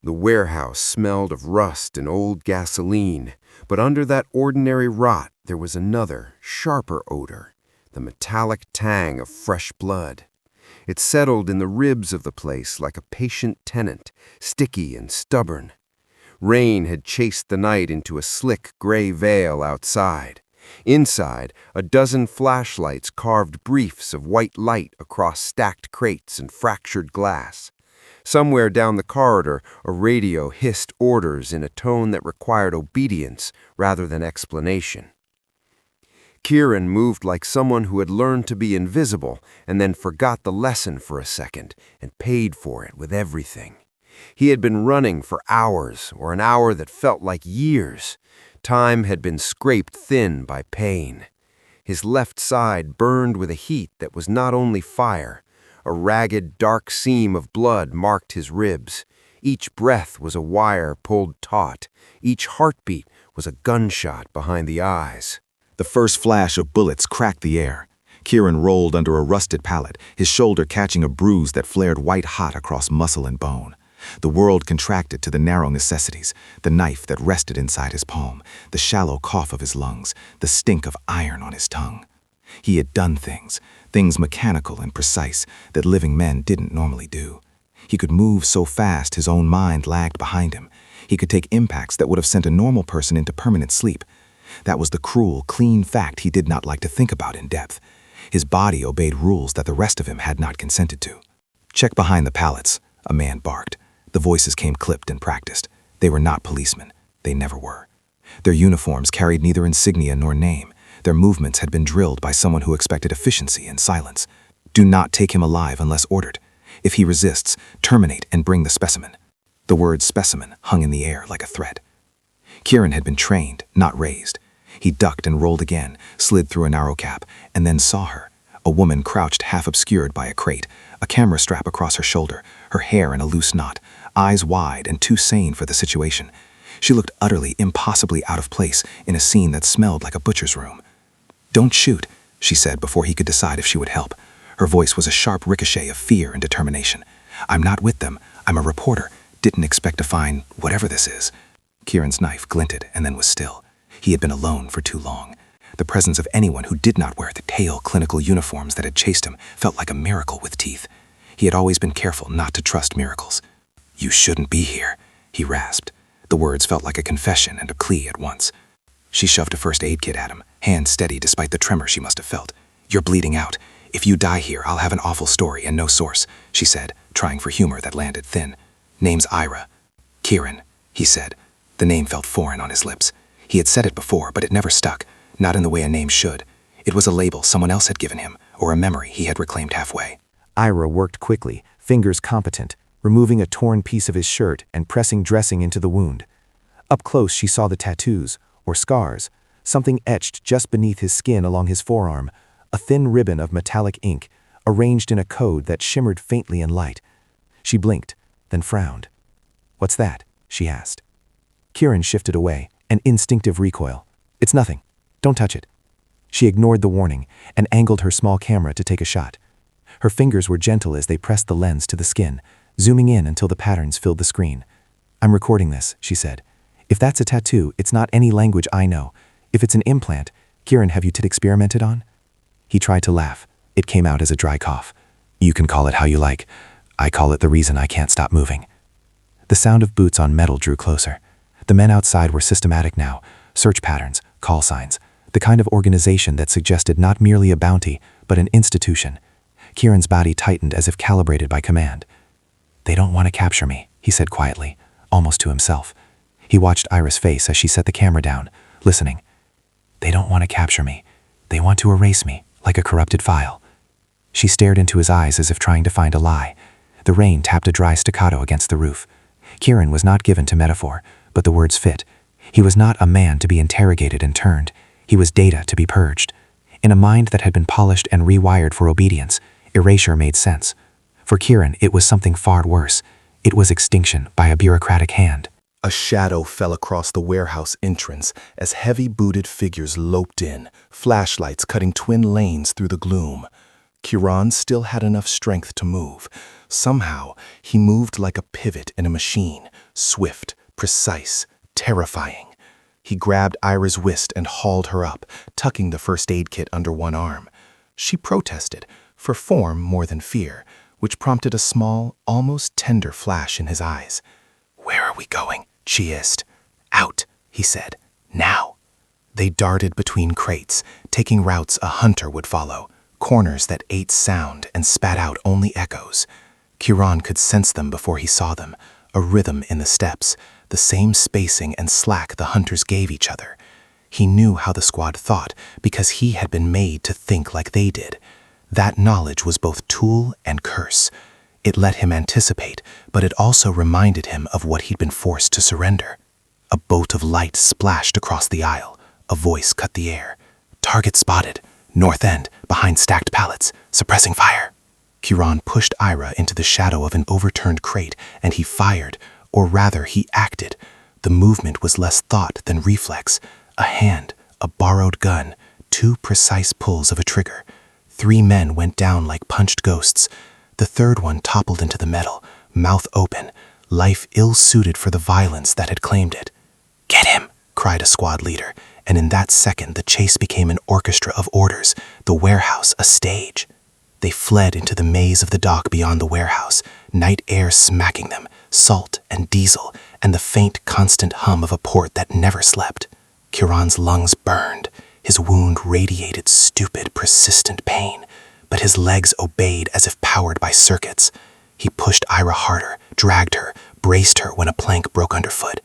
The warehouse smelled of rust and old gasoline, but under that ordinary rot there was another, sharper odor, the metallic tang of fresh blood. It settled in the ribs of the place like a patient tenant, sticky and stubborn. Rain had chased the night into a slick gray veil outside. Inside, a dozen flashlights carved briefs of white light across stacked crates and fractured glass. Somewhere down the corridor, a radio hissed orders in a tone that required obedience rather than explanation. Kieran moved like someone who had learned to be invisible and then forgot the lesson for a second and paid for it with everything. He had been running for hours, or an hour that felt like years. Time had been scraped thin by pain. His left side burned with a heat that was not only fire. A ragged, dark seam of blood marked his ribs. Each breath was a wire pulled taut. Each heartbeat was a gunshot behind the eyes. The first flash of bullets cracked the air. Kieran rolled under a rusted pallet, his shoulder catching a bruise that flared white-hot across muscle and bone. The world contracted to the narrow necessities, the knife that rested inside his palm, the shallow cough of his lungs, the stink of iron on his tongue. He had done things mechanical and precise, that living men didn't normally do. He could move so fast his own mind lagged behind him. He could take impacts that would have sent a normal person into permanent sleep. That was the cruel, clean fact he did not like to think about in depth. His body obeyed rules that the rest of him had not consented to. "Check behind the pallets," a man barked. The voices came clipped and practiced. They were not policemen. They never were. Their uniforms carried neither insignia nor name. Their movements had been drilled by someone who expected efficiency and silence. "Do not take him alive unless ordered. If he resists, terminate and bring the specimen." The word specimen hung in the air like a threat. Kieran had been trained, not raised. He ducked and rolled again, slid through a narrow gap, and then saw her. A woman crouched half obscured by a crate, a camera strap across her shoulder, her hair in a loose knot, eyes wide and too sane for the situation. She looked utterly, impossibly out of place in a scene that smelled like a butcher's room. "Don't shoot," she said before he could decide if she would help. Her voice was a sharp ricochet of fear and determination. "I'm not with them. I'm a reporter. Didn't expect to find whatever this is." Kieran's knife glinted and then was still. He had been alone for too long. The presence of anyone who did not wear the tail clinical uniforms that had chased him felt like a miracle with teeth. He had always been careful not to trust miracles. "You shouldn't be here," he rasped. The words felt like a confession and a plea at once. She shoved a first aid kit at him, hand steady despite the tremor she must have felt. "You're bleeding out. If you die here, I'll have an awful story and no source," she said, trying for humor that landed thin. "Name's Ira." "Kieran," he said. The name felt foreign on his lips. He had said it before, but it never stuck, not in the way a name should. It was a label someone else had given him, or a memory he had reclaimed halfway. Ira worked quickly, fingers competent, removing a torn piece of his shirt and pressing dressing into the wound. Up close she saw the tattoos, or scars, something etched just beneath his skin along his forearm, a thin ribbon of metallic ink, arranged in a code that shimmered faintly in light. She blinked, then frowned. "What's that?" she asked. Kieran shifted away, an instinctive recoil. "It's nothing. Don't touch it." She ignored the warning and angled her small camera to take a shot. Her fingers were gentle as they pressed the lens to the skin, zooming in until the patterns filled the screen. "I'm recording this," she said. "If that's a tattoo, it's not any language I know. If it's an implant, Kieran, have you experimented on?" He tried to laugh. It came out as a dry cough. "You can call it how you like. I call it the reason I can't stop moving." The sound of boots on metal drew closer. The men outside were systematic now, search patterns, call signs, the kind of organization that suggested not merely a bounty, but an institution. Kieran's body tightened as if calibrated by command. "They don't want to capture me," he said quietly, almost to himself. He watched Ira's face as she set the camera down, listening. "They don't want to capture me. They want to erase me, like a corrupted file." She stared into his eyes as if trying to find a lie. The rain tapped a dry staccato against the roof. Kieran was not given to metaphor, but the words fit. He was not a man to be interrogated and turned. He was data to be purged. In a mind that had been polished and rewired for obedience, erasure made sense. For Kieran, it was something far worse. It was extinction by a bureaucratic hand. A shadow fell across the warehouse entrance as heavy-booted figures loped in, flashlights cutting twin lanes through the gloom. Kieran still had enough strength to move. Somehow, he moved like a pivot in a machine, swift, precise, terrifying. He grabbed Ira's wrist and hauled her up, tucking the first aid kit under one arm. She protested, for form more than fear, which prompted a small, almost tender flash in his eyes. "Where are we going?" she hissed. "Out," he said. "Now." They darted between crates, taking routes a hunter would follow, corners that ate sound and spat out only echoes. Chiron could sense them before he saw them, a rhythm in the steps, the same spacing and slack the hunters gave each other. He knew how the squad thought because he had been made to think like they did. That knowledge was both tool and curse. It let him anticipate, but it also reminded him of what he'd been forced to surrender. A bolt of light splashed across the aisle. A voice cut the air. "Target spotted. North end, behind stacked pallets. Suppressing fire." Chiron pushed Ira into the shadow of an overturned crate, and he fired, or rather he acted. The movement was less thought than reflex. A hand, a borrowed gun, 2 precise pulls of a trigger. 3 men went down like punched ghosts. The third one toppled into the metal, mouth open, life ill-suited for the violence that had claimed it. "Get him!" cried a squad leader, and in that second the chase became an orchestra of orders, the warehouse a stage. They fled into the maze of the dock beyond the warehouse, night air smacking them, salt and diesel, and the faint, constant hum of a port that never slept. Chiron's lungs burned. His wound radiated stupid, persistent pain, but his legs obeyed as if powered by circuits. He pushed Ira harder, dragged her, braced her when a plank broke underfoot.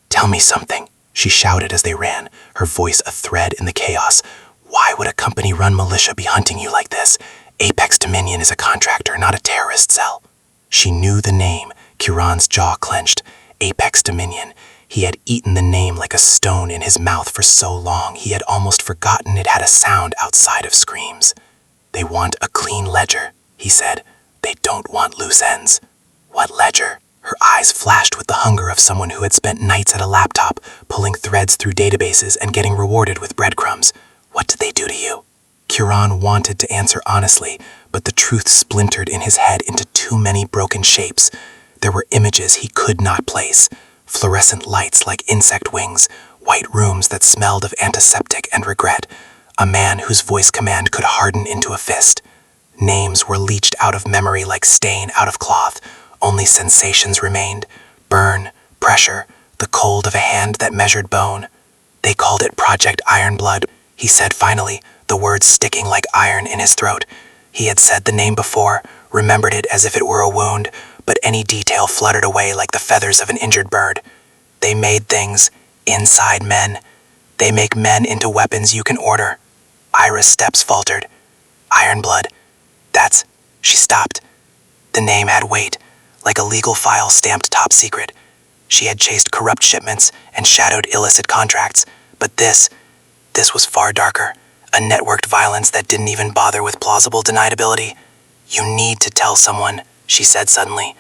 "Tell me something," she shouted as they ran, her voice a thread in the chaos. "Why would a company-run militia be hunting you like this? Apex Dominion is a contractor, not a terrorist cell." She knew the name. Chiron's jaw clenched. Apex Dominion. He had eaten the name like a stone in his mouth for so long he had almost forgotten it had a sound outside of screams. "They want a clean ledger," he said. "They don't want loose ends." "What ledger?" Her eyes flashed with the hunger of someone who had spent nights at a laptop, pulling threads through databases and getting rewarded with breadcrumbs. "What did they do to you?" Chiron wanted to answer honestly, but the truth splintered in his head into too many broken shapes. There were images he could not place. Fluorescent lights like insect wings, white rooms that smelled of antiseptic and regret, a man whose voice command could harden into a fist. Names were leached out of memory like stain out of cloth. Only sensations remained: burn, pressure, the cold of a hand that measured bone. "They called it Project IRONBLOOD," he said finally, the words sticking like iron in his throat. He had said the name before, remembered it as if it were a wound, but any detail fluttered away like the feathers of an injured bird. "They made things inside men. They make men into weapons you can order." Ira's steps faltered. "IRONBLOOD. That's..." She stopped. The name had weight, like a legal file stamped top secret. She had chased corrupt shipments and shadowed illicit contracts, but this was far darker. A networked violence that didn't even bother with plausible deniability. "You need to tell someone," she said suddenly.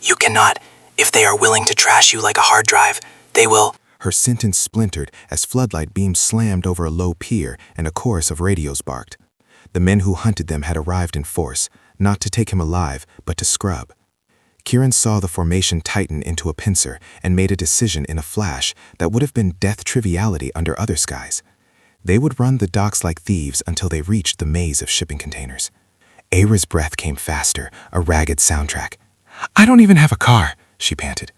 "You cannot. If they are willing to trash you like a hard drive, they will..." Her sentence splintered as floodlight beams slammed over a low pier and a chorus of radios barked. The men who hunted them had arrived in force, not to take him alive, but to scrub. Chiron saw the formation tighten into a pincer and made a decision in a flash that would have been death triviality under other skies. They would run the docks like thieves until they reached the maze of shipping containers. Ira's breath came faster, a ragged soundtrack. "I don't even have a car," she panted.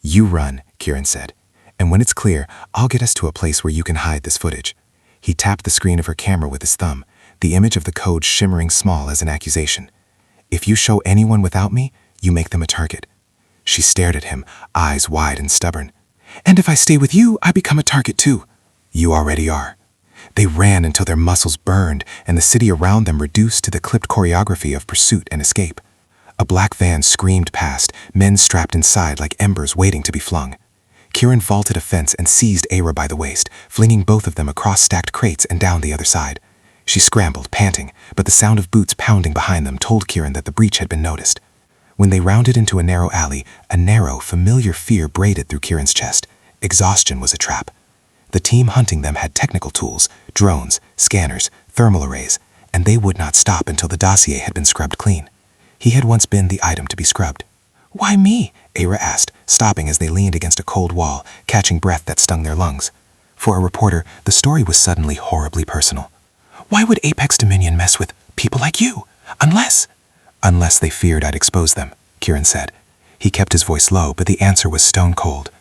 "You run," Chiron said, "and when it's clear, I'll get us to a place where you can hide this footage." He tapped the screen of her camera with his thumb, the image of the code shimmering small as an accusation. "If you show anyone without me, you make them a target." She stared at him, eyes wide and stubborn. "And if I stay with you, I become a target too." "You already are." They ran until their muscles burned and the city around them reduced to the clipped choreography of pursuit and escape. A black van screamed past, men strapped inside like embers waiting to be flung. Chiron vaulted a fence and seized Ira by the waist, flinging both of them across stacked crates and down the other side. She scrambled, panting, but the sound of boots pounding behind them told Chiron that the breach had been noticed. When they rounded into a narrow alley, a narrow, familiar fear braided through Chiron's chest. Exhaustion was a trap. The team hunting them had technical tools, drones, scanners, thermal arrays, and they would not stop until the dossier had been scrubbed clean. He had once been the item to be scrubbed. Why me? Ira asked, stopping as they leaned against a cold wall, catching breath that stung their lungs. For a reporter, the story was suddenly horribly personal. Why would Apex Dominion mess with people like you? Unless they feared I'd expose them, Kieran said. He kept his voice low, but the answer was stone cold.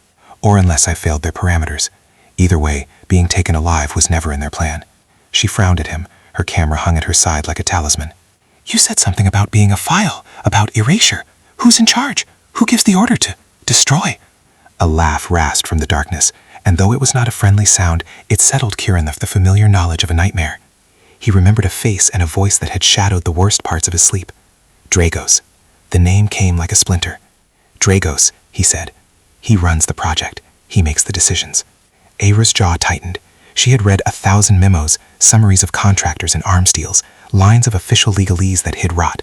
Or unless I failed their parameters. Either way, being taken alive was never in their plan. She frowned at him, her camera hung at her side like a talisman. You said something about being a file, about erasure. Who's in charge? Who gives the order to destroy? A laugh rasped from the darkness, and though it was not a friendly sound, it settled Kieran with the familiar knowledge of a nightmare. He remembered a face and a voice that had shadowed the worst parts of his sleep. Dragos. The name came like a splinter. Dragos, he said. He runs the project. He makes the decisions. Aira's jaw tightened. She had read 1,000 memos, summaries of contractors and arms deals, lines of official legalese that hid rot.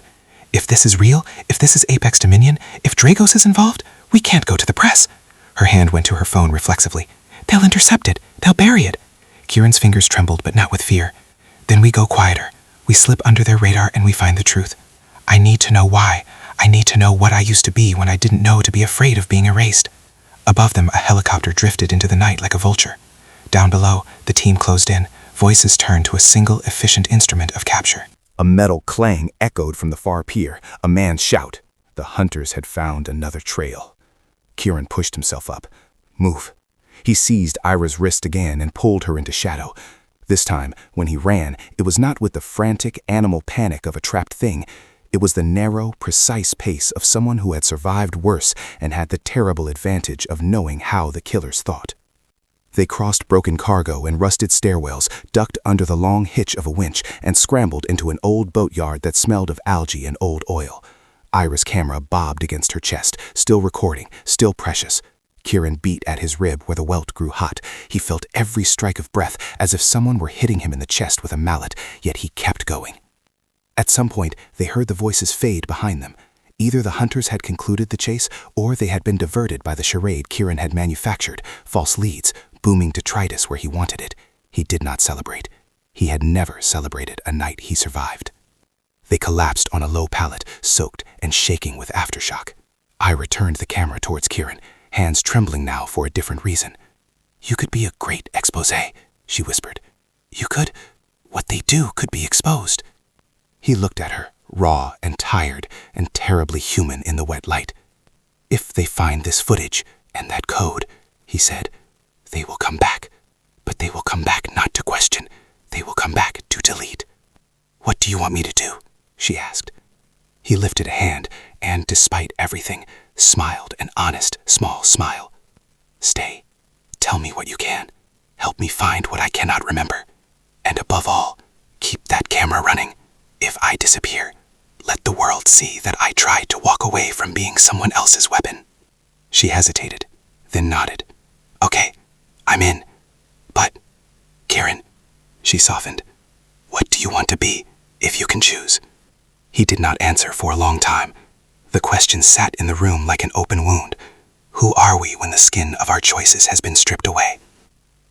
If this is real, if this is Apex Dominion, if Dragos is involved, we can't go to the press. Her hand went to her phone reflexively. They'll intercept it. They'll bury it. Kieran's fingers trembled, but not with fear. Then we go quieter. We slip under their radar and we find the truth. I need to know why. I need to know what I used to be when I didn't know to be afraid of being erased. Above them, a helicopter drifted into the night like a vulture. Down below, the team closed in, voices turned to a single efficient instrument of capture. A metal clang echoed from the far pier, a man's shout. The hunters had found another trail. Kieran pushed himself up. Move. He seized Ira's wrist again and pulled her into shadow. This time, when he ran, it was not with the frantic animal panic of a trapped thing. It was the narrow, precise pace of someone who had survived worse and had the terrible advantage of knowing how the killers thought. They crossed broken cargo and rusted stairwells, ducked under the long hitch of a winch, and scrambled into an old boatyard that smelled of algae and old oil. Ira's camera bobbed against her chest, still recording, still precious. Kieran beat at his rib where the welt grew hot. He felt every strike of breath as if someone were hitting him in the chest with a mallet, yet he kept going. At some point, they heard the voices fade behind them. Either the hunters had concluded the chase, or they had been diverted by the charade Kieran had manufactured, false leads, booming detritus where he wanted it. He did not celebrate. He had never celebrated a night he survived. They collapsed on a low pallet, soaked and shaking with aftershock. Ira turned the camera towards Kieran, hands trembling now for a different reason. You could be a great expose, she whispered. You could. What they do could be exposed. He looked at her, raw and tired and terribly human in the wet light. If they find this footage and that code, he said, they will come back. But they will come back not to question. They will come back to delete. What do you want me to do? She asked. He lifted a hand and, despite everything, smiled an honest, small smile. Stay. Tell me what you can. Help me find what I cannot remember. And above all, keep that camera running. If I disappear, let the world see that I tried to walk away from being someone else's weapon. She hesitated, then nodded. Okay, I'm in. But, Kieran, she softened, what do you want to be, if you can choose? He did not answer for a long time. The question sat in the room like an open wound. Who are we when the skin of our choices has been stripped away?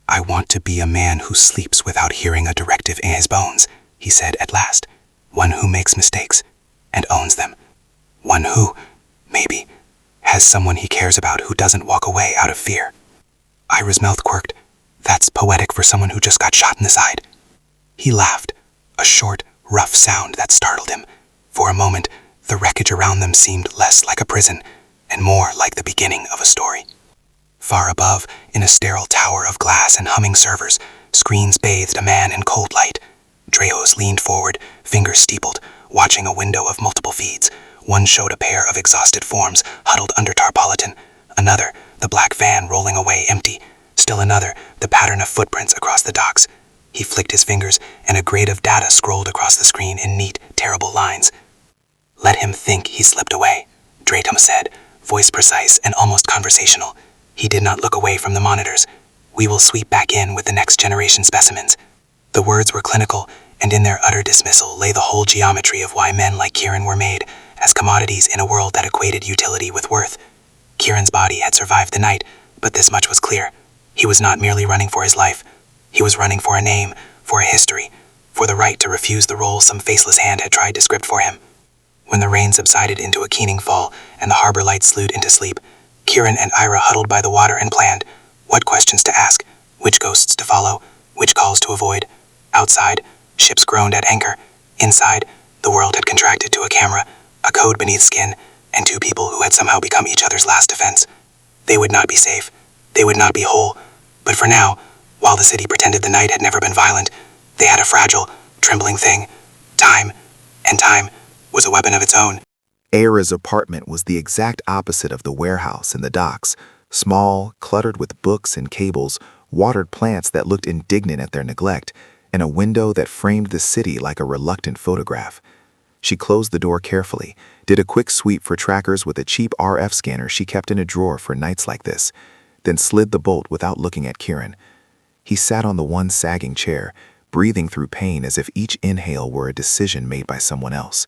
I want to be a man who sleeps without hearing a directive in his bones, he said at last. One who makes mistakes and owns them. One who, maybe, has someone he cares about who doesn't walk away out of fear. Ira's mouth quirked. That's poetic for someone who just got shot in the side. He laughed, a short, rough sound that startled him. For a moment, the wreckage around them seemed less like a prison and more like the beginning of a story. Far above, in a sterile tower of glass and humming servers, screens bathed a man in cold light. Dragos leaned forward, fingers steepled, watching a window of multiple feeds. One showed a pair of exhausted forms huddled under tarpaulin. Another, the black van rolling away empty. Still another, the pattern of footprints across the docks. He flicked his fingers, and a grade of data scrolled across the screen in neat, terrible lines. Let him think he slipped away, Dratum said, voice precise and almost conversational. He did not look away from the monitors. We will sweep back in with the next generation specimens. The words were clinical, and in their utter dismissal lay the whole geometry of why men like Kieran were made, as commodities in a world that equated utility with worth. Kieran's body had survived the night, but this much was clear. He was not merely running for his life. He was running for a name, for a history, for the right to refuse the role some faceless hand had tried to script for him. When the rain subsided into a keening fall and the harbor lights slewed into sleep, Kieran and Ira huddled by the water and planned what questions to ask, which ghosts to follow, which calls to avoid. Outside, ships groaned at anchor. Inside, the world had contracted to a camera, a code beneath skin, and two people who had somehow become each other's last defense. They would not be safe. They would not be whole. But for now, while the city pretended the night had never been violent, they had a fragile, trembling thing. Time. And time was a weapon of its own. Ira's apartment was the exact opposite of the warehouse and the docks. Small, cluttered with books and cables, watered plants that looked indignant at their neglect, and a window that framed the city like a reluctant photograph. She closed the door carefully, did a quick sweep for trackers with a cheap RF scanner she kept in a drawer for nights like this, then slid the bolt without looking at Kieran. He sat on the one sagging chair, breathing through pain as if each inhale were a decision made by someone else.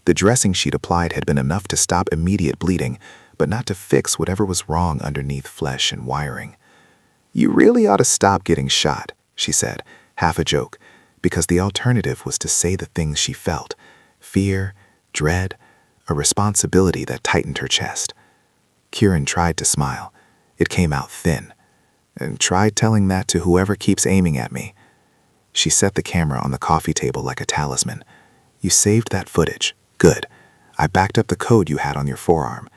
The dressing she'd applied had been enough to stop immediate bleeding, but not to fix whatever was wrong underneath flesh and wiring. "You really ought to stop getting shot," she said, half a joke, because the alternative was to say the things she felt: fear, dread, a responsibility that tightened her chest. Kieran tried to smile. It came out thin. "And try telling that to whoever keeps aiming at me." She set the camera on the coffee table like a talisman. "You saved that footage. Good. I backed up the code you had on your forearm.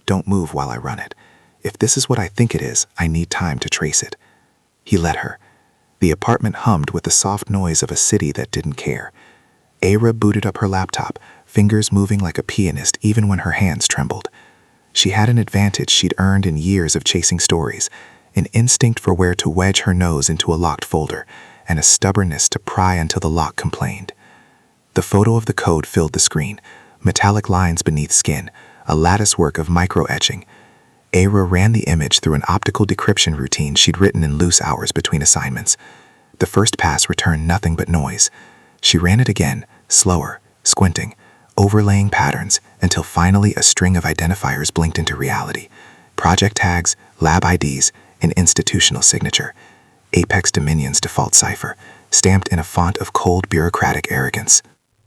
Don't move while I run it. If this is what I think it is, I need time to trace it." He let her. The apartment hummed with the soft noise of a city that didn't care. Ira booted up her laptop, fingers moving like a pianist even when her hands trembled. She had an advantage she'd earned in years of chasing stories, an instinct for where to wedge her nose into a locked folder, and a stubbornness to pry until the lock complained. The photo of the code filled the screen, metallic lines beneath skin, a lattice work of micro-etching. Ira ran the image through an optical decryption routine she'd written in loose hours between assignments. The first pass returned nothing but noise. She ran it again, slower, squinting, overlaying patterns, until finally a string of identifiers blinked into reality. Project tags, lab IDs, an institutional signature. Apex Dominion's default cipher, stamped in a font of cold bureaucratic arrogance.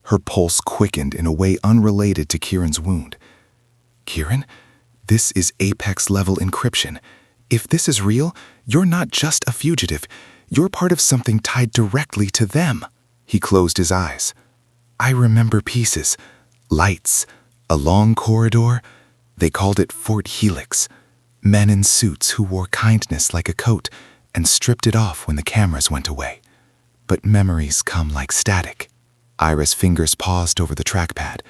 Her pulse quickened in a way unrelated to Kieran's wound. "Kieran, this is Apex-level encryption. If this is real, you're not just a fugitive. You're part of something tied directly to them." He closed his eyes. "I remember pieces. Lights. A long corridor. They called it Fort Helix. Men in suits who wore kindness like a coat and stripped it off when the cameras went away. But memories come like static." Ira's fingers paused over the trackpad.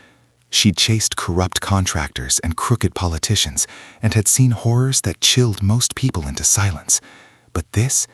She'd chased corrupt contractors and crooked politicians and had seen horrors that chilled most people into silence. But this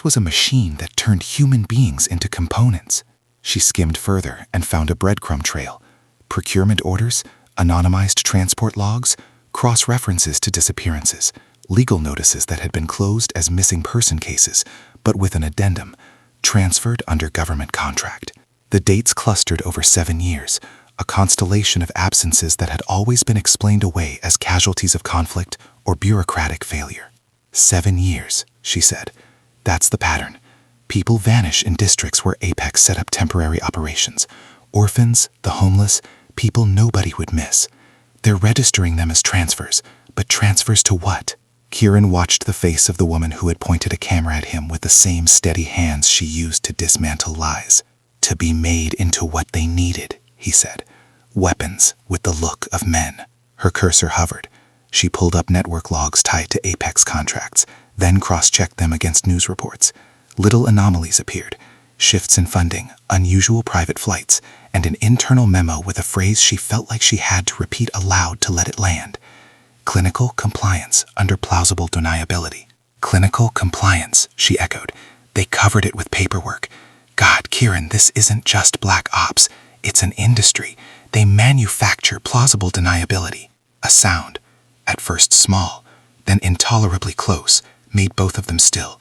was a machine that turned human beings into components. She skimmed further and found a breadcrumb trail. Procurement orders, anonymized transport logs, cross-references to disappearances, legal notices that had been closed as missing person cases, but with an addendum, transferred under government contract. The dates clustered over 7 years, a constellation of absences that had always been explained away as casualties of conflict or bureaucratic failure. 7 years, she said. That's the pattern. People vanish in districts where Apex set up temporary operations. Orphans, the homeless, people nobody would miss. They're registering them as transfers, but transfers to what? Kieran watched the face of the woman who had pointed a camera at him with the same steady hands she used to dismantle lies. To be made into what they needed, he said. Weapons with the look of men. Her cursor hovered. She pulled up network logs tied to Apex contracts, then cross-checked them against news reports. Little anomalies appeared. Shifts in funding, unusual private flights, and an internal memo with a phrase she felt like she had to repeat aloud to let it land. Clinical compliance under plausible deniability. Clinical compliance, she echoed. They covered it with paperwork. God, Kieran, this isn't just black ops. It's an industry. They manufacture plausible deniability. A sound, at first small, then intolerably close, made both of them still.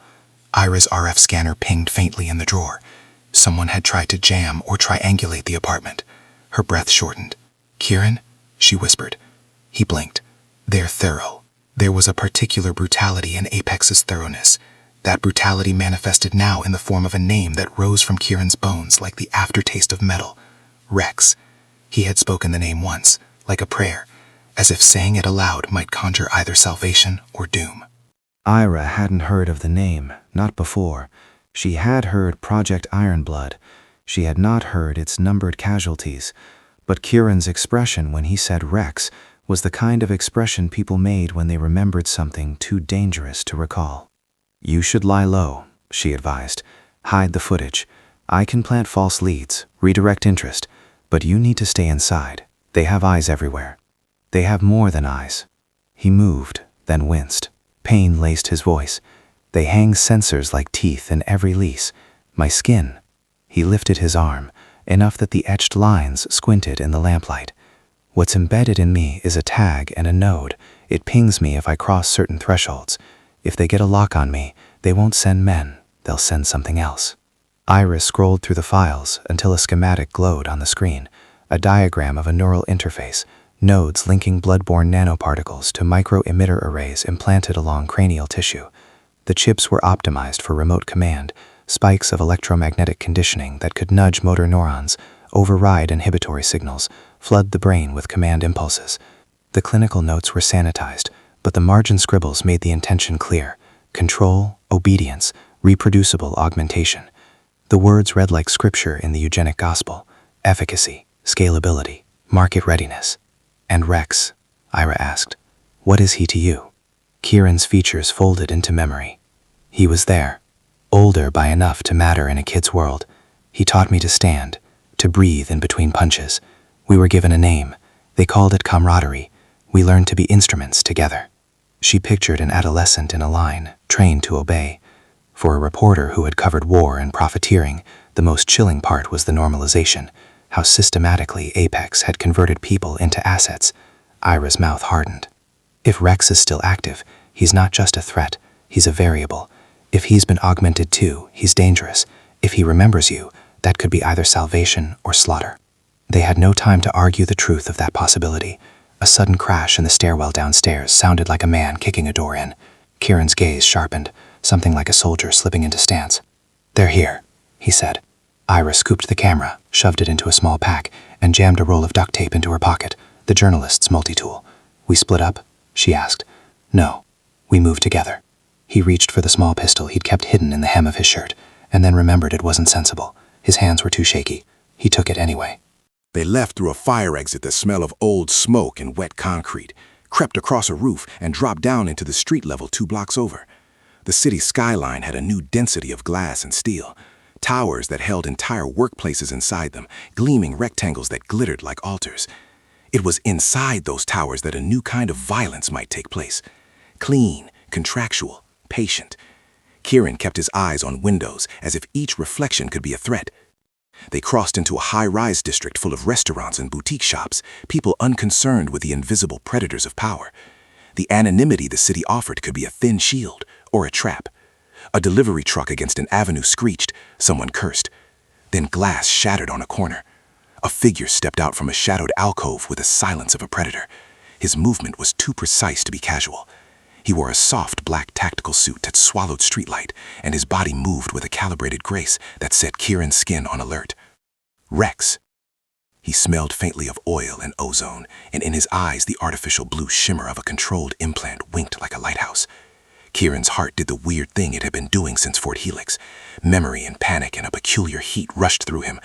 Ira's RF scanner pinged faintly in the drawer. Someone had tried to jam or triangulate the apartment. Her breath shortened. "Kieran?" she whispered. He blinked. "They're thorough." There was a particular brutality in Apex's thoroughness. That brutality manifested now in the form of a name that rose from Kieran's bones like the aftertaste of metal. Rex. He had spoken the name once, like a prayer, as if saying it aloud might conjure either salvation or doom. Ira hadn't heard of the name, not before. She had heard Project IRONBLOOD. She had not heard its numbered casualties. But Kieran's expression when he said Rex was the kind of expression people made when they remembered something too dangerous to recall. "You should lie low," she advised. "Hide the footage. I can plant false leads, redirect interest, but you need to stay inside. They have eyes everywhere. They have more than eyes." He moved, then winced. Pain laced his voice. "They hang sensors like teeth in every lease. My skin." He lifted his arm, enough that the etched lines squinted in the lamplight. "What's embedded in me is a tag and a node. It pings me if I cross certain thresholds. If they get a lock on me, they won't send men. They'll send something else." Iris scrolled through the files until a schematic glowed on the screen, a diagram of a neural interface, nodes linking blood-borne nanoparticles to micro-emitter arrays implanted along cranial tissue. The chips were optimized for remote command, spikes of electromagnetic conditioning that could nudge motor neurons, override inhibitory signals, flood the brain with command impulses. The clinical notes were sanitized, but the margin scribbles made the intention clear: control, obedience, reproducible augmentation. The words read like scripture in the eugenic gospel: efficacy, scalability, market readiness. "And Rex?" Ira asked. "What is he to you?" Kieran's features folded into memory. "He was there, older by enough to matter in a kid's world. He taught me to stand, to breathe in between punches. We were given a name. They called it camaraderie. We learned to be instruments together." She pictured an adolescent in a line, trained to obey. For a reporter who had covered war and profiteering, the most chilling part was the normalization, how systematically Apex had converted people into assets. Ira's mouth hardened. If Rex is still active, he's not just a threat, he's a variable. If he's been augmented too, he's dangerous. If he remembers you, that could be either salvation or slaughter. They had no time to argue the truth of that possibility. A sudden crash in the stairwell downstairs sounded like a man kicking a door in. Kieran's gaze sharpened, something like a soldier slipping into stance. "They're here," he said. Ira scooped the camera, shoved it into a small pack, and jammed a roll of duct tape into her pocket, the journalist's multi-tool. "We split up?" she asked. "No. We moved together." He reached for the small pistol he'd kept hidden in the hem of his shirt, and then remembered it wasn't sensible. His hands were too shaky. He took it anyway. They left through a fire exit that smelled of old smoke and wet concrete, crept across a roof, and dropped down into the street level 2 blocks over. The city skyline had a new density of glass and steel, towers that held entire workplaces inside them, gleaming rectangles that glittered like altars. It was inside those towers that a new kind of violence might take place. Clean, contractual, patient. Kieran kept his eyes on windows as if each reflection could be a threat. They crossed into a high-rise district full of restaurants and boutique shops, people unconcerned with the invisible predators of power. The anonymity the city offered could be a thin shield or a trap. A delivery truck against an avenue screeched, someone cursed. Then glass shattered on a corner. A figure stepped out from a shadowed alcove with the silence of a predator. His movement was too precise to be casual. He wore a soft black tactical suit that swallowed streetlight, and his body moved with a calibrated grace that set Kieran's skin on alert. Rex. He smelled faintly of oil and ozone, and in his eyes the artificial blue shimmer of a controlled implant winked like a lighthouse. Kieran's heart did the weird thing it had been doing since Fort Helix. Memory and panic and a peculiar heat rushed through him.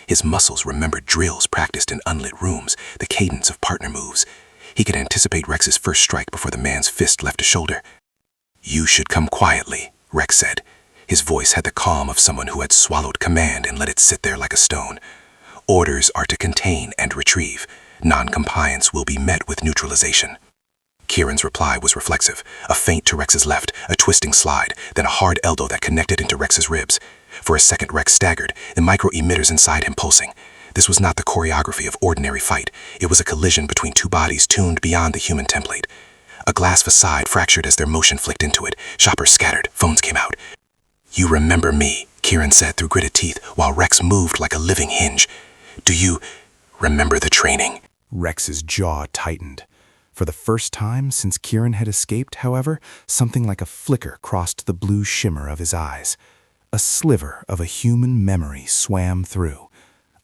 His muscles remembered drills practiced in unlit rooms, the cadence of partner moves. He could anticipate Rex's first strike before the man's fist left his shoulder. "You should come quietly," Rex said. His voice had the calm of someone who had swallowed command and let it sit there like a stone. "Orders are to contain and retrieve. Non-compliance will be met with neutralization." Kieran's reply was reflexive, a feint to Rex's left, a twisting slide, then a hard elbow that connected into Rex's ribs. For a second Rex staggered, the micro-emitters inside him pulsing. This was not the choreography of ordinary fight. It was a collision between two bodies tuned beyond the human template. A glass facade fractured as their motion flicked into it. Shoppers scattered, phones came out. "You remember me," Kieran said through gritted teeth, while Rex moved like a living hinge. "Do you remember the training?" Rex's jaw tightened. For the first time since Kieran had escaped, however, something like a flicker crossed the blue shimmer of his eyes. A sliver of a human memory swam through.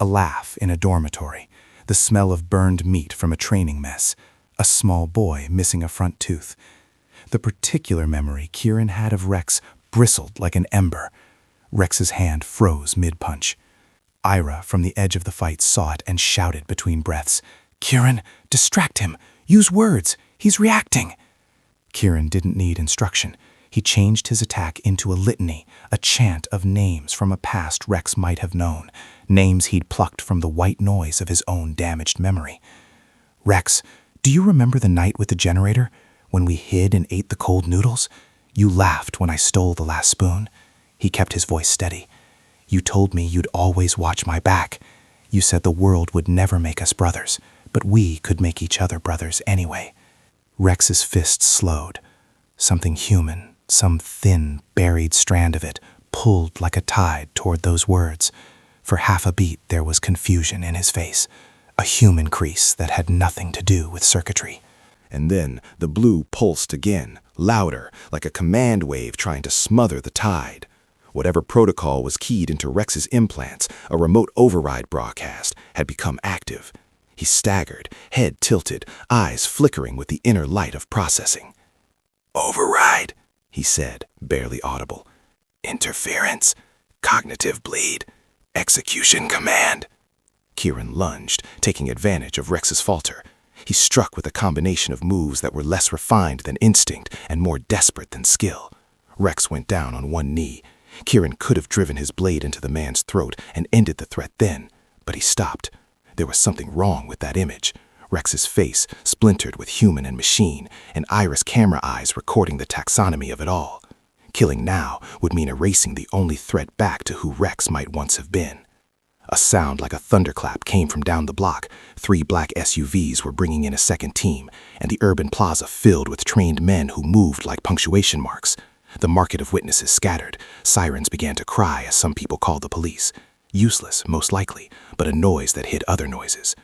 A laugh in a dormitory, the smell of burned meat from a training mess, a small boy missing a front tooth. The particular memory Kieran had of Rex bristled like an ember. Rex's hand froze mid-punch. Ira, from the edge of the fight, saw it and shouted between breaths, "Kieran, distract him! Use words! He's reacting!" Kieran didn't need instruction. He changed his attack into a litany, a chant of names from a past Rex might have known, names he'd plucked from the white noise of his own damaged memory. "Rex, do you remember the night with the generator, when we hid and ate the cold noodles? You laughed when I stole the last spoon." He kept his voice steady. "You told me you'd always watch my back. You said the world would never make us brothers, but we could make each other brothers anyway." Rex's fists slowed. Something human, some thin, buried strand of it, pulled like a tide toward those words. For half a beat there was confusion in his face, a human crease that had nothing to do with circuitry. And then the blue pulsed again, louder, like a command wave trying to smother the tide. Whatever protocol was keyed into Rex's implants, a remote override broadcast, had become active. He staggered, head tilted, eyes flickering with the inner light of processing. "Override," he said, barely audible. "Interference, cognitive bleed, execution command." Kieran lunged, taking advantage of Rex's falter. He struck with a combination of moves that were less refined than instinct and more desperate than skill. Rex went down on one knee. Kieran could have driven his blade into the man's throat and ended the threat then, but he stopped. There was something wrong with that image. Rex's face, splintered with human and machine, and Ira's camera eyes recording the taxonomy of it all. Killing now would mean erasing the only threat back to who Rex might once have been. A sound like a thunderclap came from down the block. 3 black SUVs were bringing in a second team, and the urban plaza filled with trained men who moved like punctuation marks. The market of witnesses scattered. Sirens began to cry as some people called the police. Useless, most likely, but a noise that hid other noises.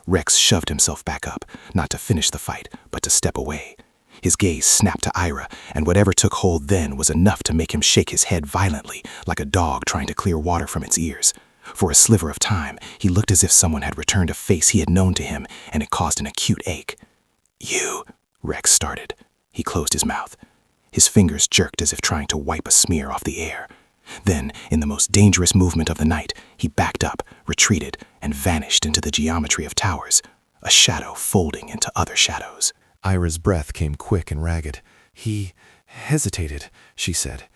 Rex shoved himself back up, not to finish the fight, but to step away. His gaze snapped to Ira, and whatever took hold then was enough to make him shake his head violently, like a dog trying to clear water from its ears. For a sliver of time, he looked as if someone had returned a face he had known to him, and it caused an acute ache. "You," Rex started. He closed his mouth. His fingers jerked as if trying to wipe a smear off the air. Then, in the most dangerous movement of the night, he backed up, retreated, and vanished into the geometry of towers, a shadow folding into other shadows. Ira's breath came quick and ragged. "He hesitated," she said.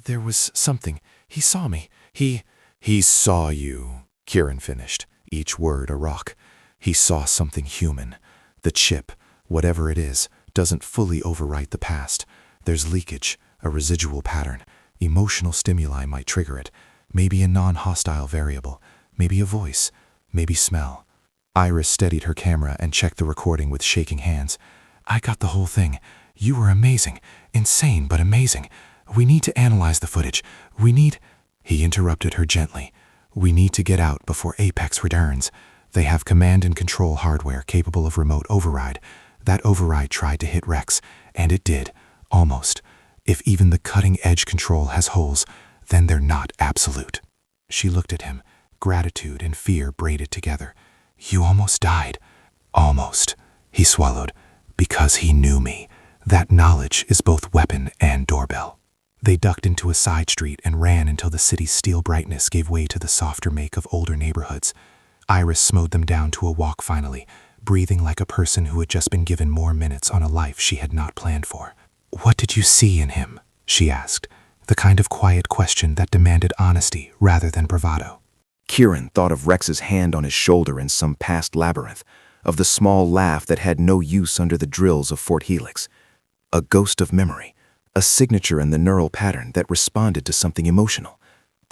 There was something. He saw me. He saw you," Kieran finished, each word a rock. "He saw something human. The chip, whatever it is, doesn't fully overwrite the past. There's leakage, a residual pattern. Emotional stimuli might trigger it. Maybe a non-hostile variable. Maybe a voice. Maybe smell." Iris steadied her camera and checked the recording with shaking hands. "I got the whole thing. You were amazing. Insane, but amazing. We need to analyze the footage. We need—" He interrupted her gently. "We need to get out before Apex returns. They have command and control hardware capable of remote override. That override tried to hit Rex, and it did. Almost. If even the cutting-edge control has holes, then they're not absolute." She looked at him, gratitude and fear braided together. "You almost died." "Almost," he swallowed, "because he knew me. That knowledge is both weapon and doorbell." They ducked into a side street and ran until the city's steel brightness gave way to the softer make of older neighborhoods. Iris slowed them down to a walk finally, breathing like a person who had just been given more minutes on a life she had not planned for. "What did you see in him?" she asked, the kind of quiet question that demanded honesty rather than bravado. Kieran thought of Rex's hand on his shoulder in some past labyrinth, of the small laugh that had no use under the drills of Fort Helix. A ghost of memory, a signature in the neural pattern that responded to something emotional.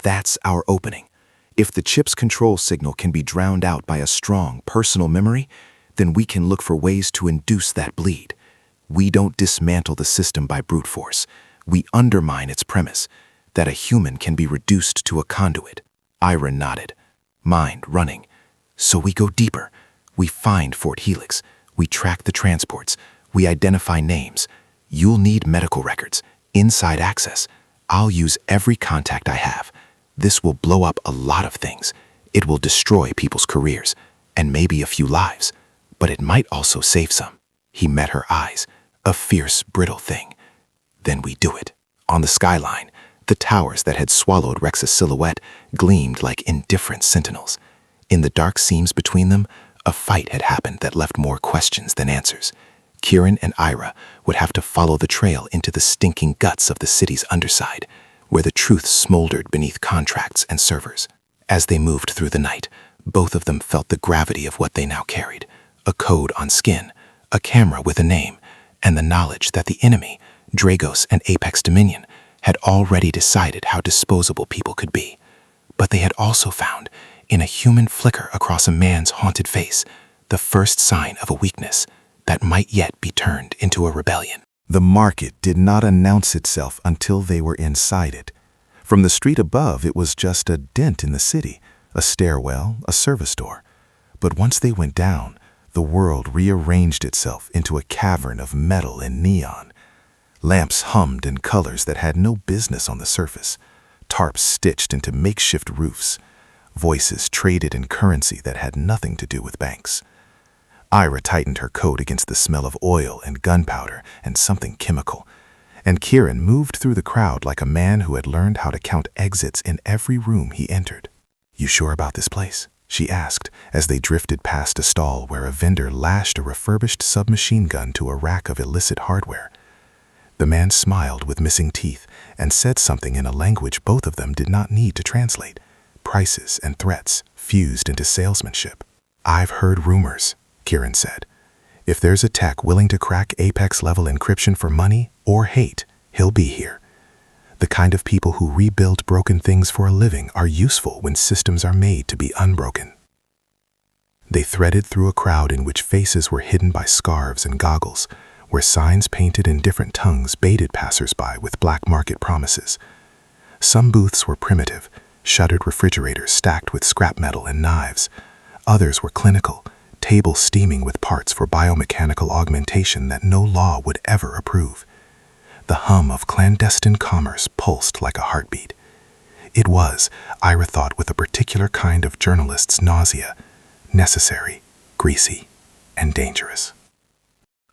That's our opening. If the chip's control signal can be drowned out by a strong personal memory, then we can look for ways to induce that bleed. We don't dismantle the system by brute force. We undermine its premise, that a human can be reduced to a conduit. Ira nodded, mind running. So we go deeper. We find Fort Helix. We track the transports. We identify names. You'll need medical records, inside access. I'll use every contact I have. This will blow up a lot of things. It will destroy people's careers. and maybe a few lives, but it might also save some. He met her eyes, a fierce, brittle thing. Then we do it. On the skyline, the towers that had swallowed Rex's silhouette gleamed like indifferent sentinels. In the dark seams between them, a fight had happened that left more questions than answers. Kieran and Ira would have to follow the trail into the stinking guts of the city's underside, where the truth smoldered beneath contracts and servers. As they moved through the night, both of them felt the gravity of what they now carried: a code on skin, a camera with a name, and the knowledge that the enemy, Dragos and Apex Dominion, had already decided how disposable people could be. But they had also found, in a human flicker across a man's haunted face, the first sign of a weakness that might yet be turned into a rebellion. The market did not announce itself until they were inside it. From the street above, it was just a dent in the city, a stairwell, a service door. But once they went down, the world rearranged itself into a cavern of metal and neon. Lamps hummed in colors that had no business on the surface, tarps stitched into makeshift roofs, voices traded in currency that had nothing to do with banks. Ira tightened her coat against the smell of oil and gunpowder and something chemical, and Kieran moved through the crowd like a man who had learned how to count exits in every room he entered. "You sure about this place?" she asked as they drifted past a stall where a vendor lashed a refurbished submachine gun to a rack of illicit hardware. The man smiled with missing teeth and said something in a language both of them did not need to translate. Prices and threats fused into salesmanship. "I've heard rumors," Kieran said. "If there's a tech willing to crack Apex-level encryption for money or hate, he'll be here. The kind of people who rebuild broken things for a living are useful when systems are made to be unbroken." They threaded through a crowd in which faces were hidden by scarves and goggles, where signs painted in different tongues baited passers-by with black market promises. Some booths were primitive, shuttered refrigerators stacked with scrap metal and knives. Others were clinical, tables steaming with parts for biomechanical augmentation that no law would ever approve. The hum of clandestine commerce pulsed like a heartbeat. It was, Ira thought with a particular kind of journalist's nausea, necessary, greasy, and dangerous.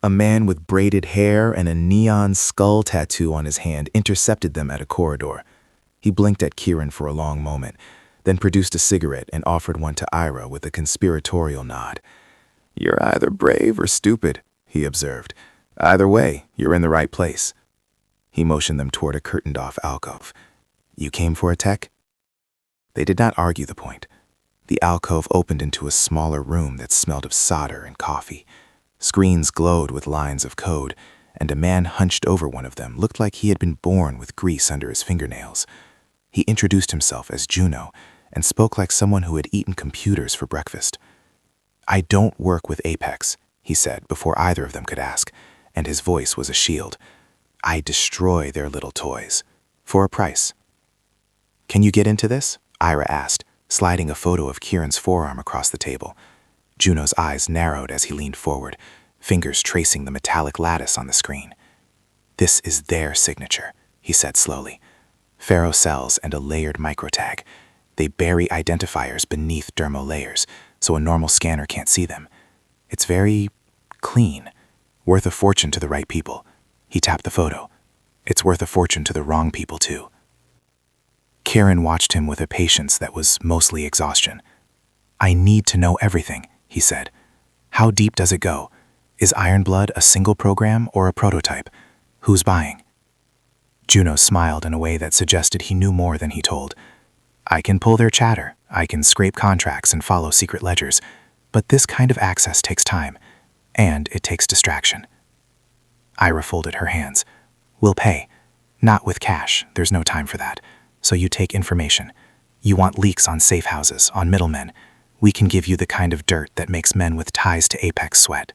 A man with braided hair and a neon skull tattoo on his hand intercepted them at a corridor. He blinked at Kieran for a long moment, then produced a cigarette and offered one to Ira with a conspiratorial nod. "You're either brave or stupid," he observed. "Either way, you're in the right place." He motioned them toward a curtained-off alcove. "You came for a tech?" They did not argue the point. The alcove opened into a smaller room that smelled of solder and coffee. Screens glowed with lines of code, and a man hunched over one of them looked like he had been born with grease under his fingernails. He introduced himself as Juno and spoke like someone who had eaten computers for breakfast. "I don't work with Apex," he said before either of them could ask, and his voice was a shield. "I destroy their little toys. For a price." "Can you get into this?" Ira asked, sliding a photo of Kieran's forearm across the table. Juno's eyes narrowed as he leaned forward, fingers tracing the metallic lattice on the screen. "This is their signature," he said slowly. "Ferrocells and a layered microtag. They bury identifiers beneath dermal layers, so a normal scanner can't see them. It's very clean. Worth a fortune to the right people." He tapped the photo. "It's worth a fortune to the wrong people, too." Kieran watched him with a patience that was mostly exhaustion. "I need to know everything," he said. "How deep does it go? Is IRONBLOOD a single program or a prototype? Who's buying?" Juno smiled in a way that suggested he knew more than he told. "I can pull their chatter, I can scrape contracts and follow secret ledgers, but this kind of access takes time, and it takes distraction." Ira folded her hands. "We'll pay. Not with cash, there's no time for that. So you take information. You want leaks on safe houses, on middlemen. We can give you the kind of dirt that makes men with ties to Apex sweat."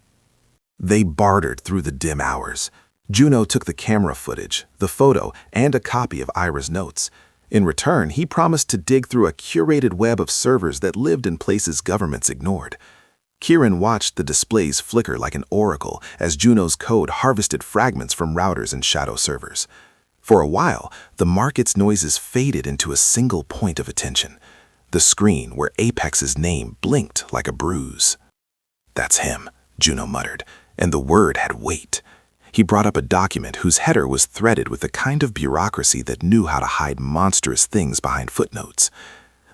They bartered through the dim hours. Juno took the camera footage, the photo, and a copy of Ira's notes. In return, he promised to dig through a curated web of servers that lived in places governments ignored. Kieran watched the displays flicker like an oracle as Juno's code harvested fragments from routers and shadow servers. For a while, the market's noises faded into a single point of attention: The screen where Apex's name blinked like a bruise. "That's him," Juno muttered, and the word had weight. He brought up a document whose header was threaded with the kind of bureaucracy that knew how to hide monstrous things behind footnotes.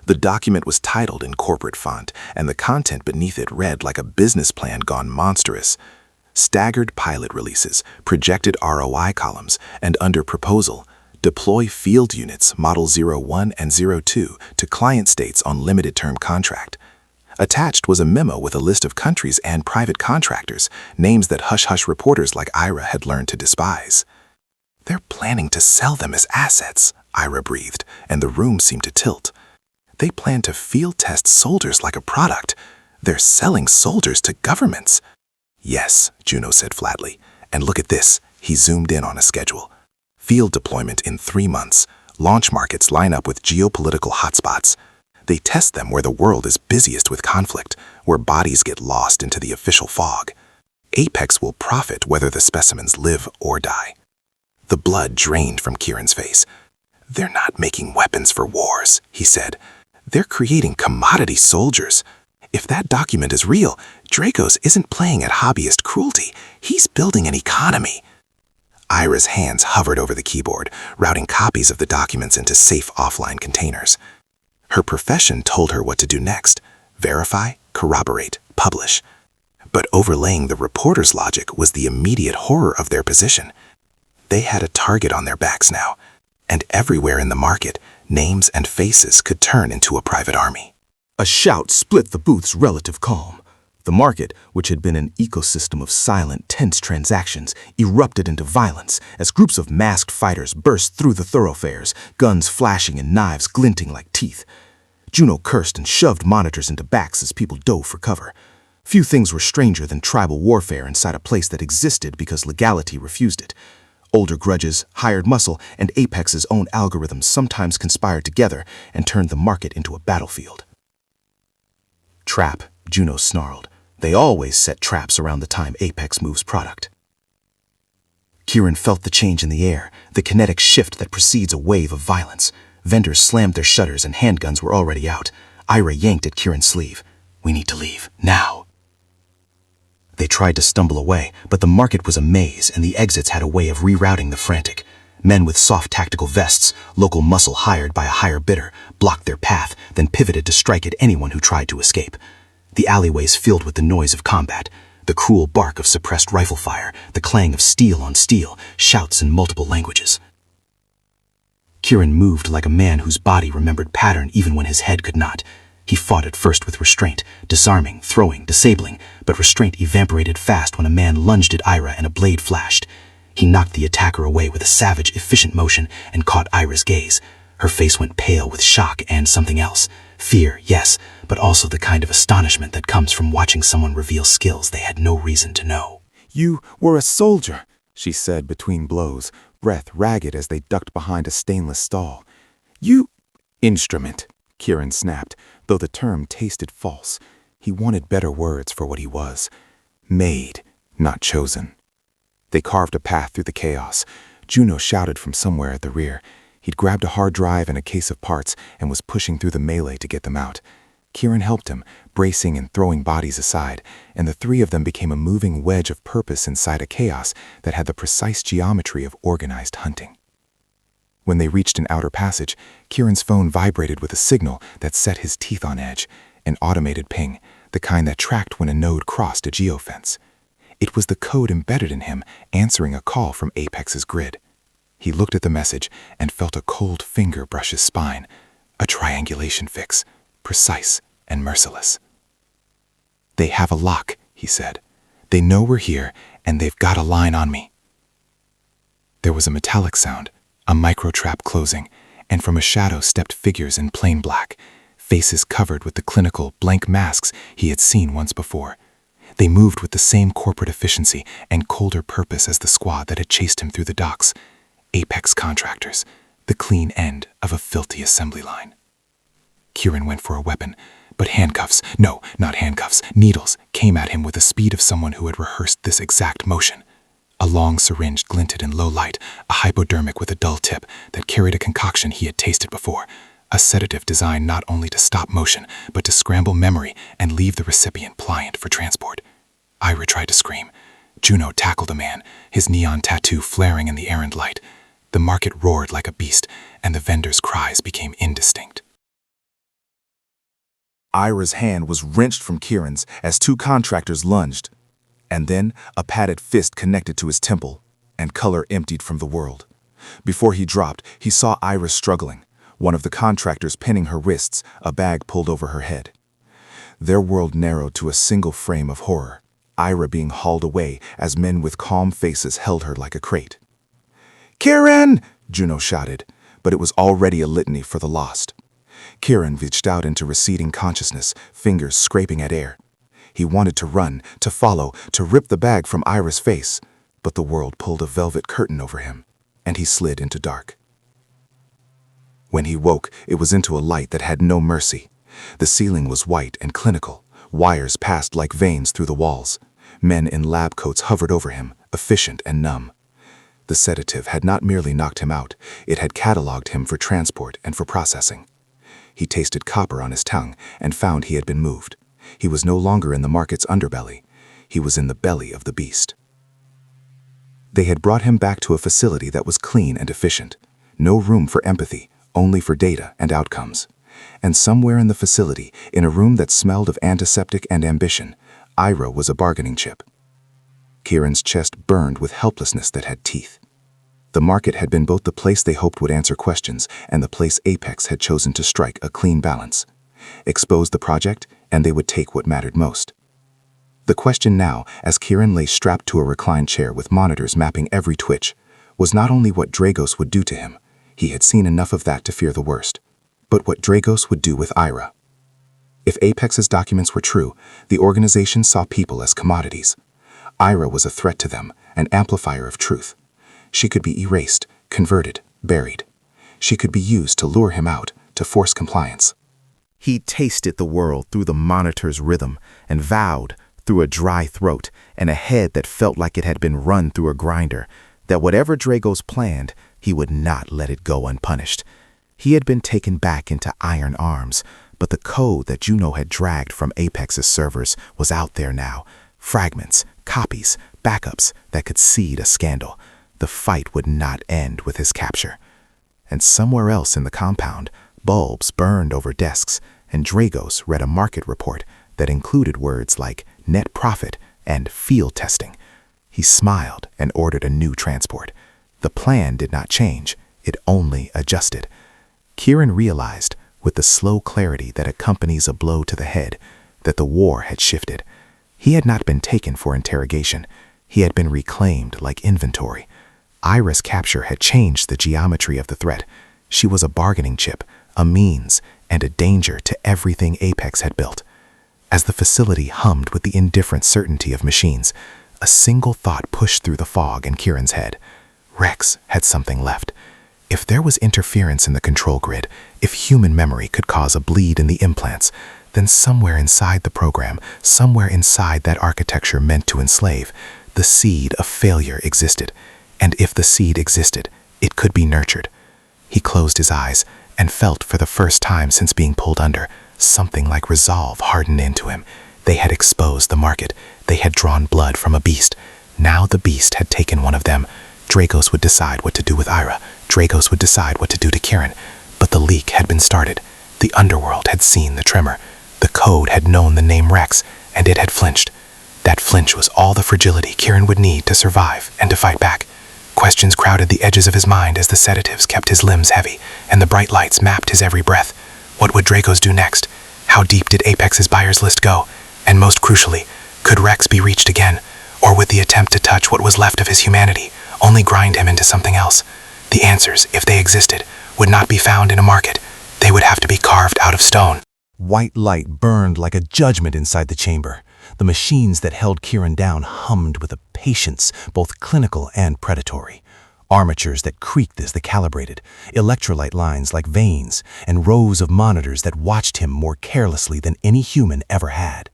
The document was titled in corporate font, and the content beneath it read like a business plan gone monstrous. Staggered pilot releases, projected ROI columns, and under proposal, deploy field units Model 01 and 02 to client states on limited-term contract. Attached was a memo with a list of countries and private contractors, names that hush-hush reporters like Ira had learned to despise. "They're planning to sell them as assets," Ira breathed, and the room seemed to tilt. "They plan to field test soldiers like a product. They're selling soldiers to governments." "Yes," Juno said flatly. "And look at this." He zoomed in on a schedule. "Field deployment in 3 months. Launch markets line up with geopolitical hotspots. They test them where the world is busiest with conflict, where bodies get lost into the official fog. Apex will profit whether the specimens live or die." The blood drained from Kieran's face. "They're not making weapons for wars," he said. "They're creating commodity soldiers. If that document is real, Dracos isn't playing at hobbyist cruelty. He's building an economy." Ira's hands hovered over the keyboard, routing copies of the documents into safe offline containers. Her profession told her what to do next: verify, corroborate, publish. But overlaying the reporter's logic was the immediate horror of their position. They had a target on their backs now, and everywhere in the market, names and faces could turn into a private army. A shout split the booth's relative calm. The market, which had been an ecosystem of silent, tense transactions, erupted into violence as groups of masked fighters burst through the thoroughfares, guns flashing and knives glinting like teeth. Juno cursed and shoved monitors into backs as people dove for cover. Few things were stranger than tribal warfare inside a place that existed because legality refused it. Older grudges, hired muscle, and Apex's own algorithms sometimes conspired together and turned the market into a battlefield. "Trap," Juno snarled. "They always set traps around the time Apex moves product." Kieran felt the change in the air, the kinetic shift that precedes a wave of violence. Vendors slammed their shutters and handguns were already out. Ira yanked at Kieran's sleeve. "We need to leave, now." They tried to stumble away, but the market was a maze and the exits had a way of rerouting the frantic. Men with soft tactical vests, local muscle hired by a higher bidder, blocked their path, then pivoted to strike at anyone who tried to escape. The alleyways filled with the noise of combat, the cruel bark of suppressed rifle fire, the clang of steel on steel, shouts in multiple languages. Kieran moved like a man whose body remembered pattern even when his head could not. He fought at first with restraint, disarming, throwing, disabling, but restraint evaporated fast when a man lunged at Ira and a blade flashed. He knocked the attacker away with a savage, efficient motion and caught Ira's gaze. Her face went pale with shock and something else. Fear, yes, but also the kind of astonishment that comes from watching someone reveal skills they had no reason to know. "You were a soldier," she said between blows, breath ragged as they ducked behind a stainless stall. "You—" "Instrument," Kieran snapped, though the term tasted false. He wanted better words for what he was. Made, not chosen. They carved a path through the chaos. Juno shouted from somewhere at the rear. He'd grabbed a hard drive and a case of parts and was pushing through the melee to get them out. Kieran helped him, bracing and throwing bodies aside, and the three of them became a moving wedge of purpose inside a chaos that had the precise geometry of organized hunting. When they reached an outer passage, Kieran's phone vibrated with a signal that set his teeth on edge, an automated ping, the kind that tracked when a node crossed a geofence. It was the code embedded in him answering a call from Apex's grid. He looked at the message and felt a cold finger brush his spine. A triangulation fix, precise and merciless. "They have a lock," he said. "They know we're here, and they've got a line on me." There was a metallic sound, a micro-trap closing, and from a shadow stepped figures in plain black, faces covered with the clinical, blank masks he had seen once before. They moved with the same corporate efficiency and colder purpose as the squad that had chased him through the docks. Apex contractors, the clean end of a filthy assembly line. Kieran went for a weapon, but handcuffs, no, not handcuffs, needles, came at him with the speed of someone who had rehearsed this exact motion. A long syringe glinted in low light, a hypodermic with a dull tip that carried a concoction he had tasted before, a sedative designed not only to stop motion, but to scramble memory and leave the recipient pliant for transport. Ira tried to scream. Juno tackled the man, his neon tattoo flaring in the errand light. The market roared like a beast, and the vendor's cries became indistinct. Ira's hand was wrenched from Kieran's as two contractors lunged, and then a padded fist connected to his temple, and color emptied from the world. Before he dropped, he saw Ira struggling, one of the contractors pinning her wrists, a bag pulled over her head. Their world narrowed to a single frame of horror, Ira being hauled away as men with calm faces held her like a crate. "Kieran!" Juno shouted, but it was already a litany for the lost. Kieran reached out into receding consciousness, fingers scraping at air. He wanted to run, to follow, to rip the bag from Ira's face, but the world pulled a velvet curtain over him, and he slid into dark. When he woke, it was into a light that had no mercy. The ceiling was white and clinical. Wires passed like veins through the walls. Men in lab coats hovered over him, efficient and numb. The sedative had not merely knocked him out, it had cataloged him for transport and for processing. He tasted copper on his tongue and found he had been moved. He was no longer in the market's underbelly. He was in the belly of the beast. They had brought him back to a facility that was clean and efficient. No room for empathy, only for data and outcomes. And somewhere in the facility, in a room that smelled of antiseptic and ambition, Ira was a bargaining chip. Kieran's chest burned with helplessness that had teeth. The market had been both the place they hoped would answer questions and the place Apex had chosen to strike a clean balance. Expose the project, and they would take what mattered most. The question now, as Kieran lay strapped to a reclined chair with monitors mapping every twitch, was not only what Dragos would do to him. He had seen enough of that to fear the worst. But what Dragos would do with Ira. If Apex's documents were true, the organization saw people as commodities. Ira was a threat to them, an amplifier of truth. She could be erased, converted, buried. She could be used to lure him out, to force compliance. He tasted the world through the monitor's rhythm and vowed, through a dry throat and a head that felt like it had been run through a grinder, that whatever Dragos planned, he would not let it go unpunished. He had been taken back into iron arms, but the code that Juno had dragged from Apex's servers was out there now. Fragments, copies, backups that could seed a scandal. The fight would not end with his capture. And somewhere else in the compound, bulbs burned over desks, and Dragos read a market report that included words like net profit and field testing. He smiled and ordered a new transport. The plan did not change, it only adjusted. Kieran realized, with the slow clarity that accompanies a blow to the head, that the war had shifted. He had not been taken for interrogation. He had been reclaimed like inventory. Ira's capture had changed the geometry of the threat. She was a bargaining chip, a means, and a danger to everything Apex had built. As the facility hummed with the indifferent certainty of machines, a single thought pushed through the fog in Kieran's head. Rex had something left. If there was interference in the control grid, if human memory could cause a bleed in the implants, then somewhere inside the program, somewhere inside that architecture meant to enslave, the seed of failure existed. And if the seed existed, it could be nurtured. He closed his eyes and felt for the first time since being pulled under, something like resolve hardened into him. They had exposed the market. They had drawn blood from a beast. Now the beast had taken one of them. Dragos would decide what to do with Ira. Dragos would decide what to do to Kieran. But the leak had been started. The underworld had seen the tremor. The code had known the name Rex, and it had flinched. That flinch was all the fragility Kieran would need to survive and to fight back. Questions crowded the edges of his mind as the sedatives kept his limbs heavy, and the bright lights mapped his every breath. What would Dragos do next? How deep did Apex's buyers list go? And most crucially, could Rex be reached again? Or would the attempt to touch what was left of his humanity only grind him into something else? The answers, if they existed, would not be found in a market. They would have to be carved out of stone. White light burned like a judgment inside the chamber. The machines that held Kieran down hummed with a patience both clinical and predatory. Armatures that creaked as they calibrated, electrolyte lines like veins, and rows of monitors that watched him more carelessly than any human ever had.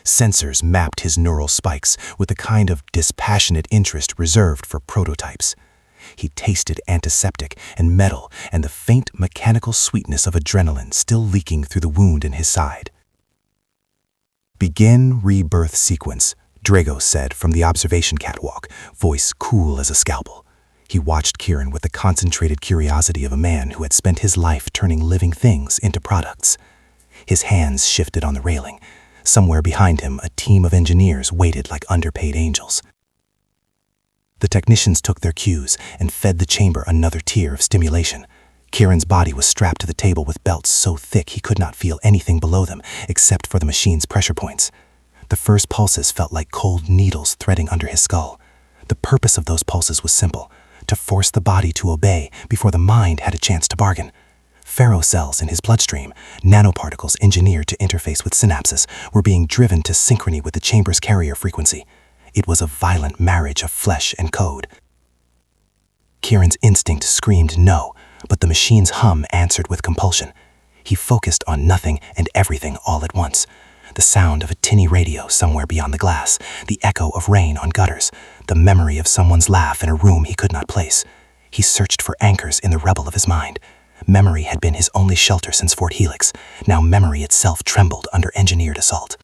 Sensors mapped his neural spikes with a kind of dispassionate interest reserved for prototypes. He tasted antiseptic and metal and the faint mechanical sweetness of adrenaline still leaking through the wound in his side. "Begin rebirth sequence," Drago said from the observation catwalk, voice cool as a scalpel. He watched Kieran with the concentrated curiosity of a man who had spent his life turning living things into products. His hands shifted on the railing. Somewhere behind him, a team of engineers waited like underpaid angels. The technicians took their cues and fed the chamber another tier of stimulation. Kieran's body was strapped to the table with belts so thick he could not feel anything below them except for the machine's pressure points. The first pulses felt like cold needles threading under his skull. The purpose of those pulses was simple: to force the body to obey before the mind had a chance to bargain. Ferrocells in his bloodstream, nanoparticles engineered to interface with synapses, were being driven to synchrony with the chamber's carrier frequency. It was a violent marriage of flesh and code. Kieran's instinct screamed no, but the machine's hum answered with compulsion. He focused on nothing and everything all at once. The sound of a tinny radio somewhere beyond the glass, the echo of rain on gutters, the memory of someone's laugh in a room he could not place. He searched for anchors in the rubble of his mind. Memory had been his only shelter since Fort Helix. Now memory itself trembled under engineered assault.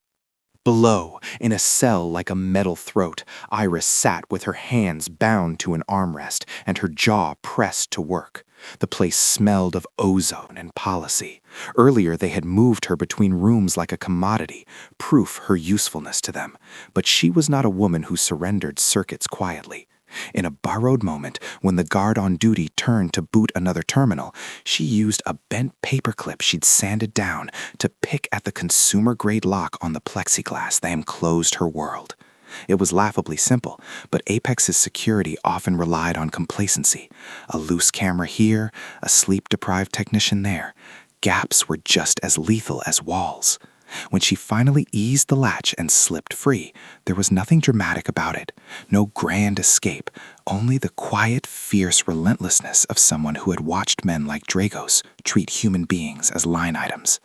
Below, in a cell like a metal throat, Iris sat with her hands bound to an armrest and her jaw pressed to work. The place smelled of ozone and policy. Earlier they had moved her between rooms like a commodity, proof her usefulness to them. But she was not a woman who surrendered circuits quietly. In a borrowed moment, when the guard on duty turned to boot another terminal, she used a bent paperclip she'd sanded down to pick at the consumer-grade lock on the plexiglass that enclosed her world. It was laughably simple, but Apex's security often relied on complacency. A loose camera here, a sleep-deprived technician there. Gaps were just as lethal as walls. When she finally eased the latch and slipped free, there was nothing dramatic about it. No grand escape, only the quiet, fierce relentlessness of someone who had watched men like Dragos treat human beings as line items.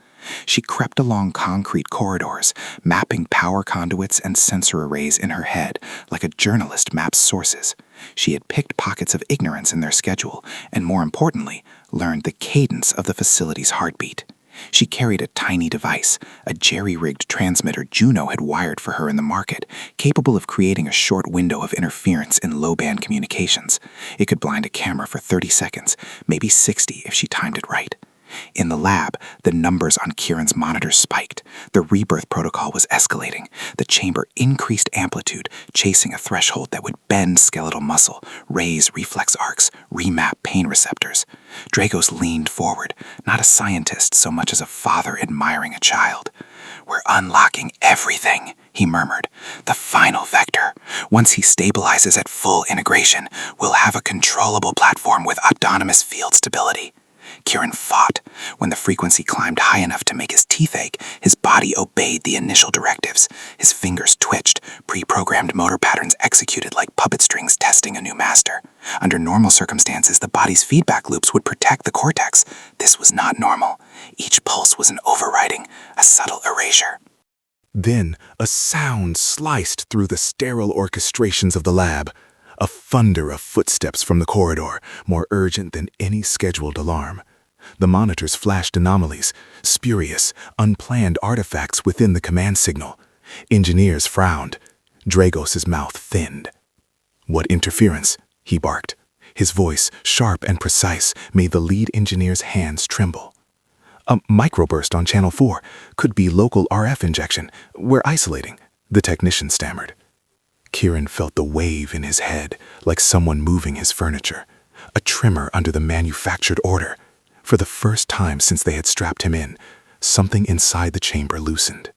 She crept along concrete corridors, mapping power conduits and sensor arrays in her head like a journalist maps sources. She had picked pockets of ignorance in their schedule, and more importantly, learned the cadence of the facility's heartbeat. She carried a tiny device, a jerry-rigged transmitter Juno had wired for her in the market, capable of creating a short window of interference in low-band communications. It could blind a camera for 30 seconds, maybe 60 if she timed it right. In the lab, the numbers on Kieran's monitors spiked. The rebirth protocol was escalating. The chamber increased amplitude, chasing a threshold that would bend skeletal muscle, raise reflex arcs, remap pain receptors. Dragos leaned forward, not a scientist so much as a father admiring a child. "We're unlocking everything," he murmured. "The final vector. Once he stabilizes at full integration, we'll have a controllable platform with autonomous field stability." Kieran fought. When the frequency climbed high enough to make his teeth ache, his body obeyed the initial directives. His fingers twitched, pre-programmed motor patterns executed like puppet strings testing a new master. Under normal circumstances, the body's feedback loops would protect the cortex. This was not normal. Each pulse was an overriding, a subtle erasure. Then a sound sliced through the sterile orchestrations of the lab. A thunder of footsteps from the corridor, more urgent than any scheduled alarm. The monitors flashed anomalies, spurious, unplanned artifacts within the command signal. Engineers frowned. Dragos's mouth thinned. "What interference?" he barked. His voice, sharp and precise, made the lead engineer's hands tremble. "A microburst on channel 4. Could be local RF injection. We're isolating," the technician stammered. Kieran felt the wave in his head, like someone moving his furniture. A tremor under the manufactured order. For the first time since they had strapped him in, something inside the chamber loosened.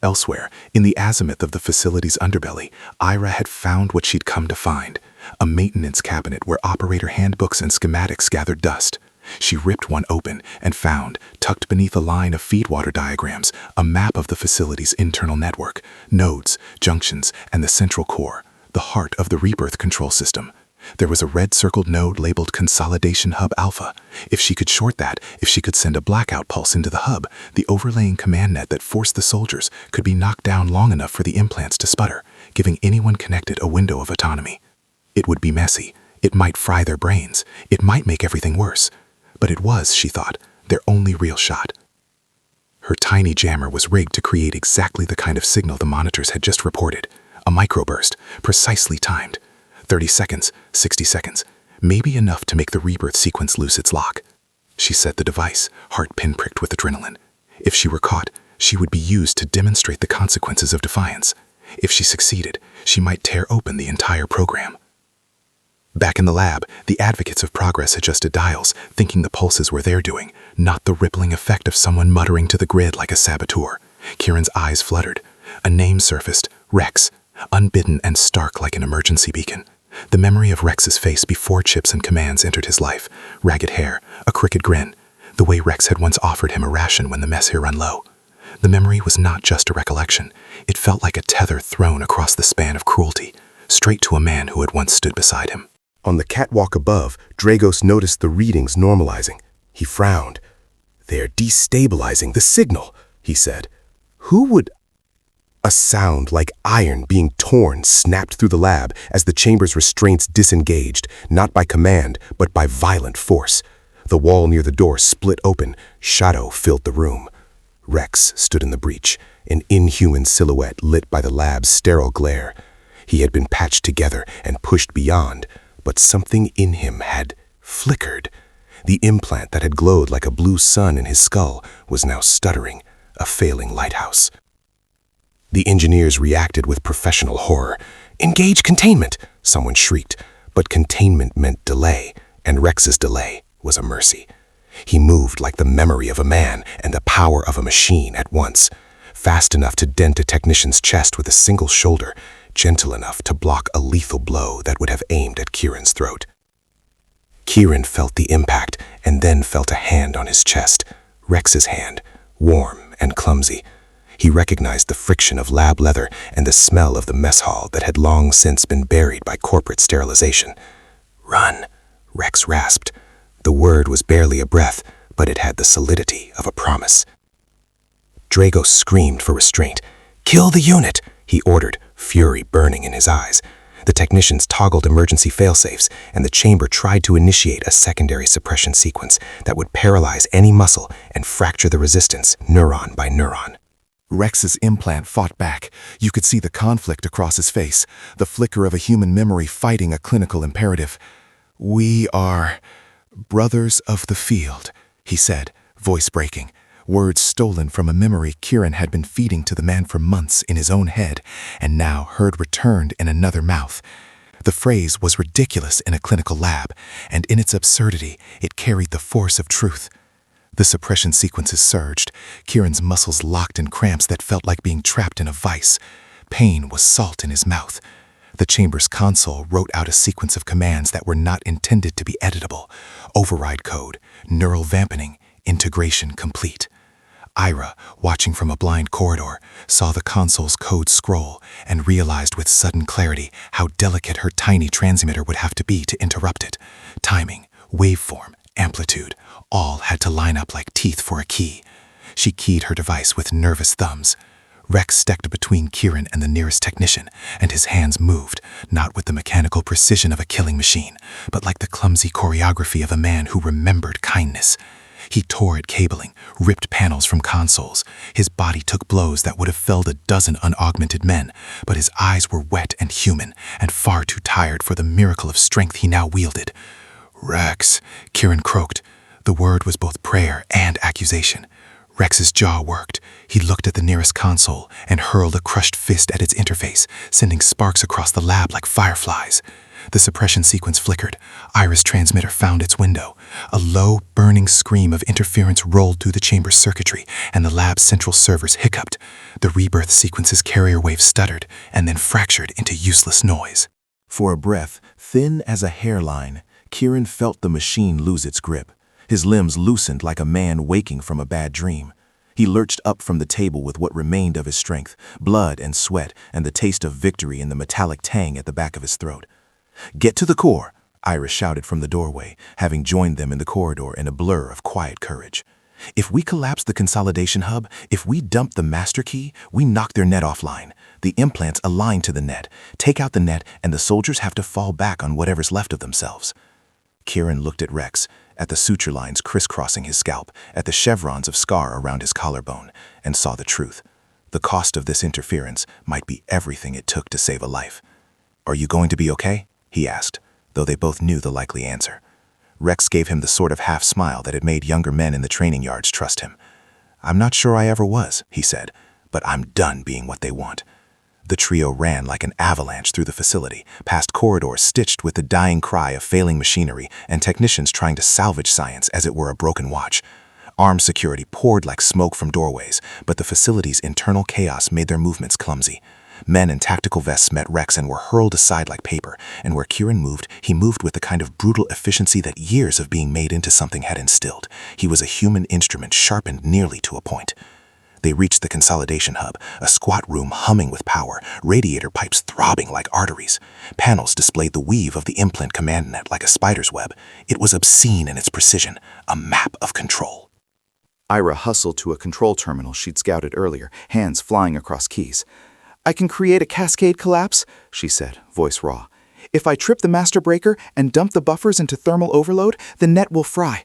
Elsewhere, in the azimuth of the facility's underbelly, Ira had found what she'd come to find, a maintenance cabinet where operator handbooks and schematics gathered dust. She ripped one open and found, tucked beneath a line of feedwater diagrams, a map of the facility's internal network, nodes, junctions, and the central core, the heart of the Rebirth control system. There was a red-circled node labeled Consolidation Hub Alpha. If she could short that, if she could send a blackout pulse into the hub, the overlaying command net that forced the soldiers could be knocked down long enough for the implants to sputter, giving anyone connected a window of autonomy. It would be messy, It might fry their brains. It might make everything worse. But it was, she thought, their only real shot. Her tiny jammer was rigged to create exactly the kind of signal the monitors had just reported. A microburst, precisely timed. 30 seconds, 60 seconds, maybe enough to make the rebirth sequence lose its lock. She set the device, heart pinpricked with adrenaline. If she were caught, she would be used to demonstrate the consequences of defiance. If she succeeded, she might tear open the entire program. Back in the lab, the advocates of progress adjusted dials, thinking the pulses were their doing, not the rippling effect of someone muttering to the grid like a saboteur. Kieran's eyes fluttered. A name surfaced, Rex, unbidden and stark like an emergency beacon. The memory of Rex's face before chips and commands entered his life. Ragged hair, a crooked grin, the way Rex had once offered him a ration when the mess had run low. The memory was not just a recollection. It felt like a tether thrown across the span of cruelty, straight to a man who had once stood beside him. On the catwalk above, Dragos noticed the readings normalizing. He frowned. "They're destabilizing the signal," he said. "Who would—" A sound like iron being torn snapped through the lab as the chamber's restraints disengaged, not by command, but by violent force. The wall near the door split open. Shadow filled the room. Rex stood in the breach, an inhuman silhouette lit by the lab's sterile glare. He had been patched together and pushed beyond, but something in him had flickered. The implant that had glowed like a blue sun in his skull was now stuttering, a failing lighthouse. The engineers reacted with professional horror. "Engage containment!" someone shrieked. But containment meant delay, and Rex's delay was a mercy. He moved like the memory of a man and the power of a machine at once, fast enough to dent a technician's chest with a single shoulder, gentle enough to block a lethal blow that would have aimed at Kieran's throat. Kieran felt the impact and then felt a hand on his chest, Rex's hand, warm and clumsy. He recognized the friction of lab leather and the smell of the mess hall that had long since been buried by corporate sterilization. "Run," Rex rasped. The word was barely a breath, but it had the solidity of a promise. Dragos screamed for restraint. "Kill the unit," he ordered, fury burning in his eyes. The technicians toggled emergency failsafes, and the chamber tried to initiate a secondary suppression sequence that would paralyze any muscle and fracture the resistance, neuron by neuron. Rex's implant fought back. You could see the conflict across his face, the flicker of a human memory fighting a clinical imperative. "We are brothers of the field," he said, voice breaking. Words stolen from a memory Kieran had been feeding to the man for months in his own head, and now heard returned in another mouth. The phrase was ridiculous in a clinical lab, and in its absurdity, it carried the force of truth. The suppression sequences surged, Kieran's muscles locked in cramps that felt like being trapped in a vice. Pain was salt in his mouth. The chamber's console wrote out a sequence of commands that were not intended to be editable. Override code, neural vampening, integration complete. Ira, watching from a blind corridor, saw the console's code scroll and realized with sudden clarity how delicate her tiny transmitter would have to be to interrupt it. Timing, waveform, amplitude, all had to line up like teeth for a key. She keyed her device with nervous thumbs. Rex stepped between Kieran and the nearest technician, and his hands moved, not with the mechanical precision of a killing machine, but like the clumsy choreography of a man who remembered kindness. He tore at cabling, ripped panels from consoles. His body took blows that would have felled a dozen unaugmented men, but his eyes were wet and human, and far too tired for the miracle of strength he now wielded. "Rex," Kieran croaked. The word was both prayer and accusation. Rex's jaw worked. He looked at the nearest console and hurled a crushed fist at its interface, sending sparks across the lab like fireflies. The suppression sequence flickered. Ira's transmitter found its window. A low, burning scream of interference rolled through the chamber's circuitry, and the lab's central servers hiccuped. The rebirth sequence's carrier wave stuttered and then fractured into useless noise. For a breath, thin as a hairline, Kieran felt the machine lose its grip. His limbs loosened like a man waking from a bad dream. He lurched up from the table with what remained of his strength, blood and sweat, and the taste of victory in the metallic tang at the back of his throat. "Get to the core," Ira shouted from the doorway, having joined them in the corridor in a blur of quiet courage. If we collapse the consolidation hub, if we dump the master key, we knock their net offline. The implants align to the net, take out the net, and the soldiers have to fall back on whatever's left of themselves. Kieran looked at Rex, at the suture lines crisscrossing his scalp, at the chevrons of scar around his collarbone, and saw the truth. The cost of this interference might be everything it took to save a life. "Are you going to be okay?" he asked, though they both knew the likely answer. Rex gave him the sort of half-smile that had made younger men in the training yards trust him. "I'm not sure I ever was," he said, "but I'm done being what they want." The trio ran like an avalanche through the facility, past corridors stitched with the dying cry of failing machinery and technicians trying to salvage science as it were a broken watch. Armed security poured like smoke from doorways, but the facility's internal chaos made their movements clumsy. Men in tactical vests met Rex and were hurled aside like paper, and where Kieran moved, he moved with the kind of brutal efficiency that years of being made into something had instilled. He was a human instrument sharpened nearly to a point. They reached the consolidation hub, a squat room humming with power, radiator pipes throbbing like arteries. Panels displayed the weave of the implant command net like a spider's web. It was obscene in its precision, a map of control. Ira hustled to a control terminal she'd scouted earlier, hands flying across keys. "I can create a cascade collapse," she said, voice raw. "If I trip the master breaker and dump the buffers into thermal overload, the net will fry.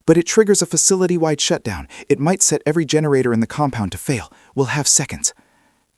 But it triggers a facility-wide shutdown. It might set every generator in the compound to fail. We'll have seconds."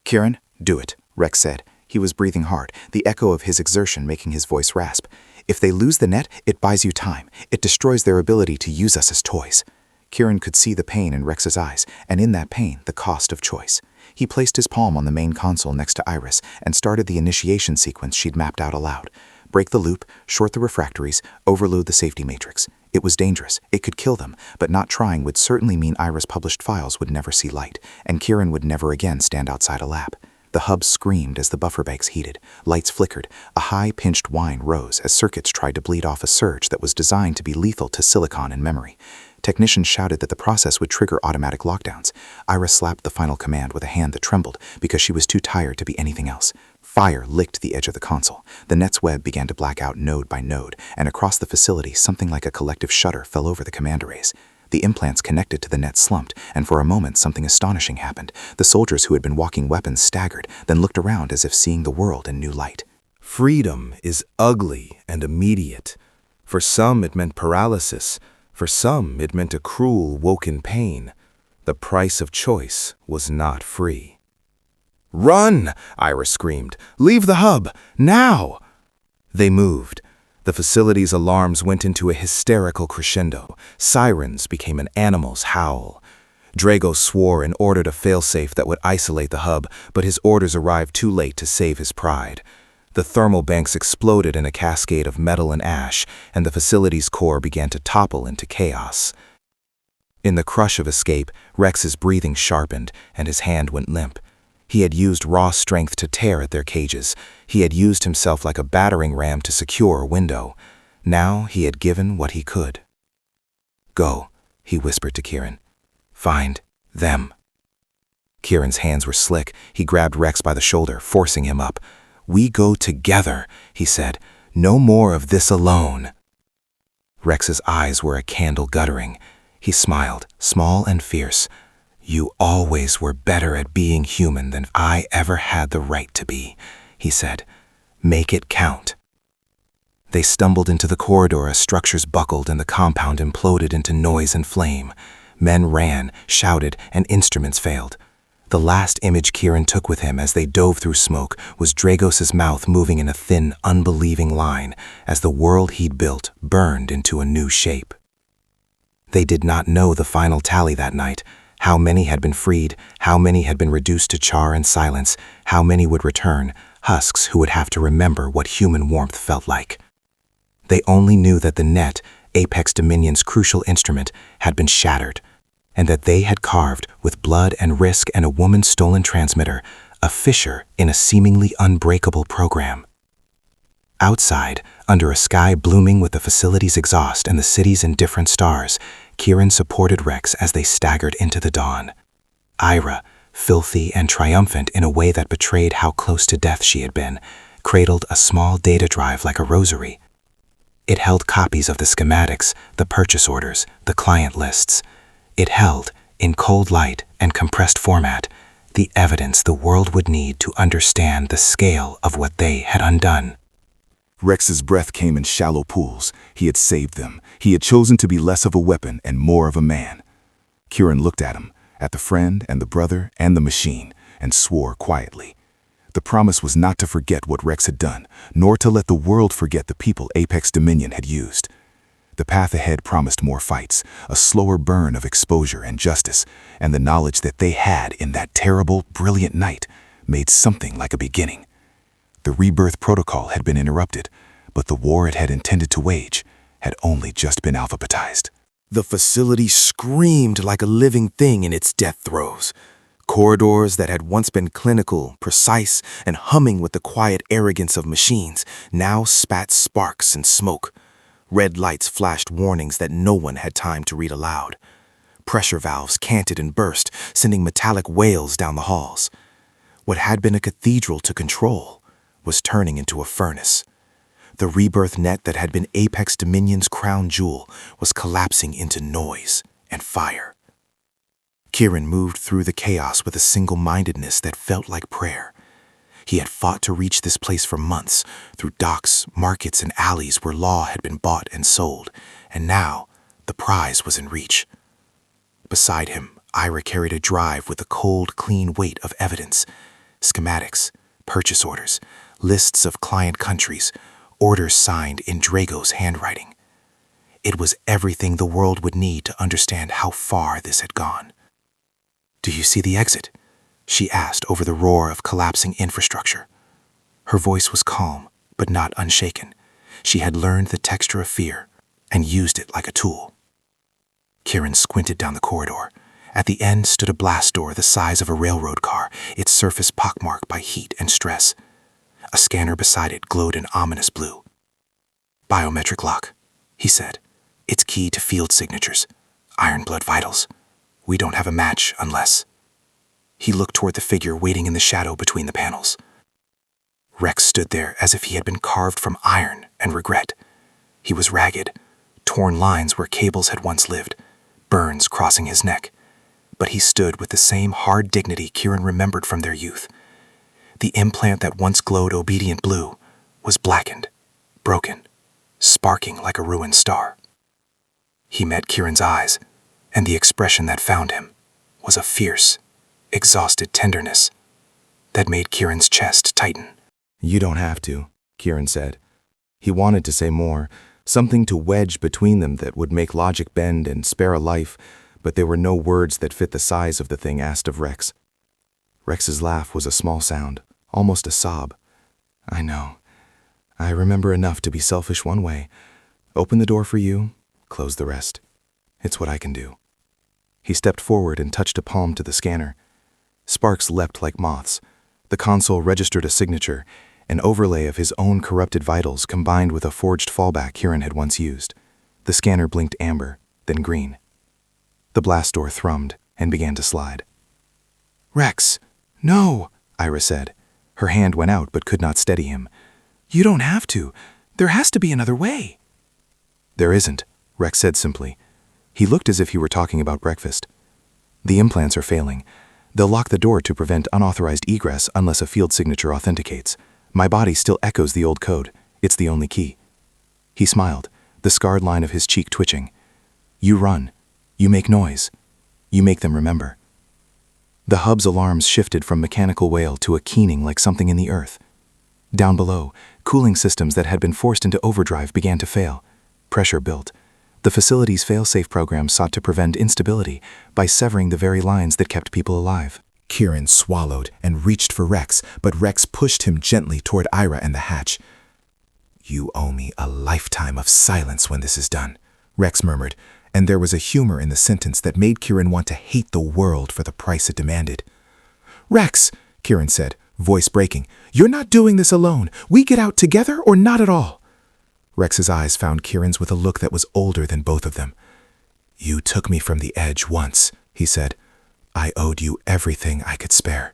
"Kieran, do it," Rex said. He was breathing hard, the echo of his exertion making his voice rasp. "If they lose the net, it buys you time. It destroys their ability to use us as toys." Kieran could see the pain in Rex's eyes, and in that pain, the cost of choice. He placed his palm on the main console next to Iris and started the initiation sequence she'd mapped out aloud. Break the loop, short the refractories, overload the safety matrix. It was dangerous. It could kill them, but not trying would certainly mean Iris' published files would never see light, and Kieran would never again stand outside a lab. The hub screamed as the buffer banks heated. Lights flickered. A high-pitched whine rose as circuits tried to bleed off a surge that was designed to be lethal to silicon and memory. Technicians shouted that the process would trigger automatic lockdowns. Iris slapped the final command with a hand that trembled because she was too tired to be anything else. Fire licked the edge of the console. The net's web began to black out node by node, and across the facility something like a collective shudder fell over the command arrays. The implants connected to the net slumped, and for a moment something astonishing happened. The soldiers who had been walking weapons staggered, then looked around as if seeing the world in new light. Freedom is ugly and immediate. For some it meant paralysis. For some it meant a cruel, woken pain. The price of choice was not free. "Run!" Iris screamed. "Leave the hub! Now!" They moved. The facility's alarms went into a hysterical crescendo. Sirens became an animal's howl. Drago swore and ordered a failsafe that would isolate the hub, but his orders arrived too late to save his pride. The thermal banks exploded in a cascade of metal and ash, and the facility's core began to topple into chaos. In the crush of escape, Rex's breathing sharpened, and his hand went limp. He had used raw strength to tear at their cages. He had used himself like a battering ram to secure a window. Now he had given what he could. "Go," he whispered to Kieran. "Find them." Kieran's hands were slick. He grabbed Rex by the shoulder, forcing him up. "We go together," he said. "No more of this alone." Rex's eyes were a candle guttering. He smiled, small and fierce. "You always were better at being human than I ever had the right to be," he said. "Make it count." They stumbled into the corridor as structures buckled and the compound imploded into noise and flame. Men ran, shouted, and instruments failed. The last image Kieran took with him as they dove through smoke was Dragos's mouth moving in a thin, unbelieving line as the world he'd built burned into a new shape. They did not know the final tally that night. How many had been freed, how many had been reduced to char and silence, how many would return, husks who would have to remember what human warmth felt like. They only knew that the net, Apex Dominion's crucial instrument, had been shattered, and that they had carved, with blood and risk and a woman's stolen transmitter, a fissure in a seemingly unbreakable program. Outside, under a sky blooming with the facility's exhaust and the city's indifferent stars, Kieran supported Rex as they staggered into the dawn. Ira, filthy and triumphant in a way that betrayed how close to death she had been, cradled a small data drive like a rosary. It held copies of the schematics, the purchase orders, the client lists. It held, in cold light and compressed format, the evidence the world would need to understand the scale of what they had undone. Rex's breath came in shallow pools. He had saved them. He had chosen to be less of a weapon and more of a man. Kieran looked at him, at the friend and the brother and the machine, and swore quietly. The promise was not to forget what Rex had done, nor to let the world forget the people Apex Dominion had used. The path ahead promised more fights, a slower burn of exposure and justice, and the knowledge that they had in that terrible, brilliant night made something like a beginning. The Rebirth protocol had been interrupted, but the war it had intended to wage had only just been alphabetized. The facility screamed like a living thing in its death throes. Corridors that had once been clinical, precise, and humming with the quiet arrogance of machines now spat sparks and smoke. Red lights flashed warnings that no one had time to read aloud. Pressure valves canted and burst, sending metallic wails down the halls. What had been a cathedral to control was turning into a furnace. The Rebirth net that had been Apex Dominion's crown jewel was collapsing into noise and fire. Kieran moved through the chaos with a single-mindedness that felt like prayer. He had fought to reach this place for months, through docks, markets, and alleys where law had been bought and sold, and now the prize was in reach. Beside him, Ira carried a drive with the cold, clean weight of evidence, schematics, purchase orders, lists of client countries, orders signed in Drago's handwriting. It was everything the world would need to understand how far this had gone. "Do you see the exit?" she asked over the roar of collapsing infrastructure. Her voice was calm, but not unshaken. She had learned the texture of fear and used it like a tool. Kieran squinted down the corridor. At the end stood a blast door the size of a railroad car, its surface pockmarked by heat and stress. A scanner beside it glowed an ominous blue. "Biometric lock," he said. "It's key to field signatures. IRONBLOOD vitals. We don't have a match unless..." He looked toward the figure waiting in the shadow between the panels. Rex stood there as if he had been carved from iron and regret. He was ragged, torn lines where cables had once lived, burns crossing his neck. But he stood with the same hard dignity Kieran remembered from their youth. The implant that once glowed obedient blue was blackened, broken, sparking like a ruined star. He met Kieran's eyes, and the expression that found him was a fierce, exhausted tenderness that made Kieran's chest tighten. "You don't have to," Kieran said. He wanted to say more, something to wedge between them that would make logic bend and spare a life, but there were no words that fit the size of the thing asked of Rex. Rex's laugh was a small sound, almost a sob. "I know. I remember enough to be selfish one way. Open the door for you, close the rest. It's what I can do." He stepped forward and touched a palm to the scanner. Sparks leapt like moths. The console registered a signature, an overlay of his own corrupted vitals combined with a forged fallback Kieran had once used. The scanner blinked amber, then green. The blast door thrummed and began to slide. "Rex, no," Ira said. Her hand went out but could not steady him. "You don't have to. There has to be another way." "There isn't," Rex said simply. He looked as if he were talking about breakfast. "The implants are failing. They'll lock the door to prevent unauthorized egress unless a field signature authenticates. My body still echoes the old code. It's the only key." He smiled, the scarred line of his cheek twitching. "You run. You make noise. You make them remember." The hub's alarms shifted from mechanical wail to a keening like something in the earth. Down below, cooling systems that had been forced into overdrive began to fail. Pressure built. The facility's fail-safe program sought to prevent instability by severing the very lines that kept people alive. Kieran swallowed and reached for Rex, but Rex pushed him gently toward Ira and the hatch. "You owe me a lifetime of silence when this is done," Rex murmured, and there was a humor in the sentence that made Kieran want to hate the world for the price it demanded. "Rex," Kieran said, voice breaking, "you're not doing this alone. We get out together or not at all." Rex's eyes found Kieran's with a look that was older than both of them. "You took me from the edge once," he said. "I owed you everything I could spare.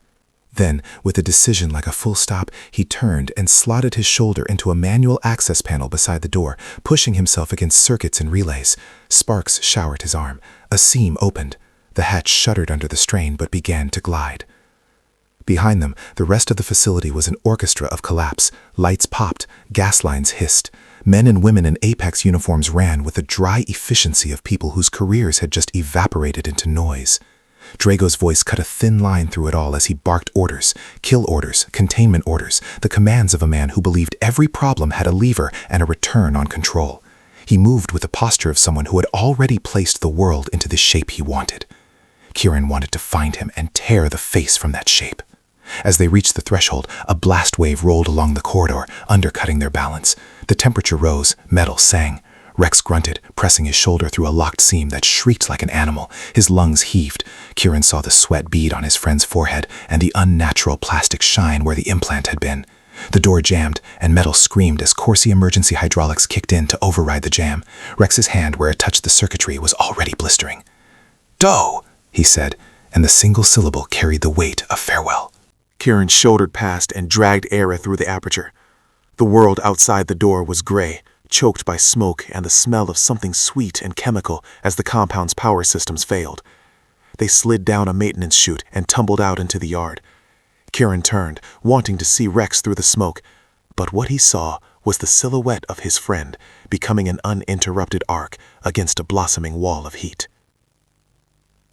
Then, with a decision like a full stop, he turned and slotted his shoulder into a manual access panel beside the door, pushing himself against circuits and relays. Sparks showered his arm. A seam opened. The hatch shuddered under the strain but began to glide. Behind them, the rest of the facility was an orchestra of collapse. Lights popped, gas lines hissed. Men and women in Apex uniforms ran with the dry efficiency of people whose careers had just evaporated into noise. Drago's voice cut a thin line through it all as he barked orders, kill orders, containment orders, the commands of a man who believed every problem had a lever and a return on control. He moved with the posture of someone who had already placed the world into the shape he wanted. Kieran wanted to find him and tear the face from that shape. As they reached the threshold, a blast wave rolled along the corridor, undercutting their balance. The temperature rose, metal sang. Rex grunted, pressing his shoulder through a locked seam that shrieked like an animal. His lungs heaved. Kieran saw the sweat bead on his friend's forehead and the unnatural plastic shine where the implant had been. The door jammed, and metal screamed as Corsi emergency hydraulics kicked in to override the jam. Rex's hand, where it touched the circuitry, was already blistering. "Doe," he said, and the single syllable carried the weight of farewell. Kieran shouldered past and dragged Era through the aperture. The world outside the door was gray, choked by smoke and the smell of something sweet and chemical as the compound's power systems failed. They slid down a maintenance chute and tumbled out into the yard. Kieran turned, wanting to see Rex through the smoke, but what he saw was the silhouette of his friend becoming an uninterrupted arc against a blossoming wall of heat.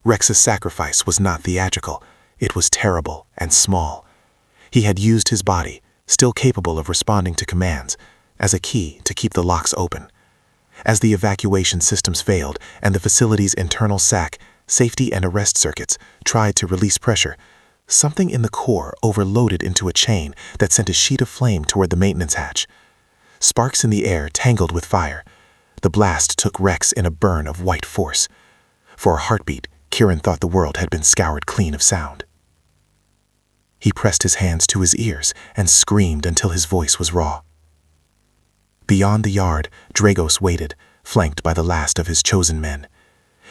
Rex's sacrifice was not theatrical. It was terrible and small. He had used his body, still capable of responding to commands, as a key to keep the locks open. As the evacuation systems failed and the facility's internal SAC, safety and arrest circuits, tried to release pressure, something in the core overloaded into a chain that sent a sheet of flame toward the maintenance hatch. Sparks in the air tangled with fire. The blast took Rex in a burn of white force. For a heartbeat, Kieran thought the world had been scoured clean of sound. He pressed his hands to his ears and screamed until his voice was raw. Beyond the yard, Dragos waited, flanked by the last of his chosen men.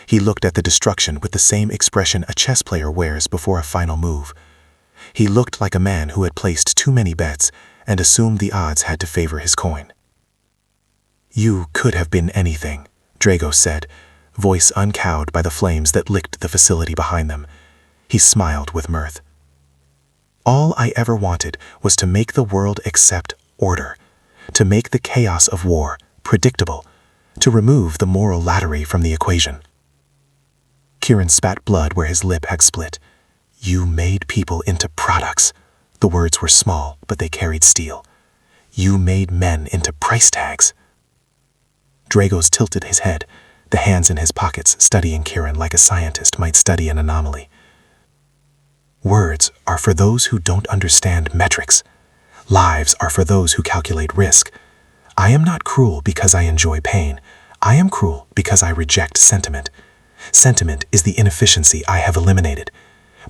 He looked at the destruction with the same expression a chess player wears before a final move. He looked like a man who had placed too many bets and assumed the odds had to favor his coin. "You could have been anything," Dragos said, voice uncowed by the flames that licked the facility behind them. He smiled with mirth. "All I ever wanted was to make the world accept order, to make the chaos of war predictable, to remove the moral lattery from the equation." Kieran spat blood where his lip had split. "You made people into products." The words were small, but they carried steel. "You made men into price tags." Dragos tilted his head, the hands in his pockets studying Kieran like a scientist might study an anomaly. "Words are for those who don't understand metrics. Lives are for those who calculate risk. I am not cruel because I enjoy pain. I am cruel because I reject sentiment. Sentiment is the inefficiency I have eliminated.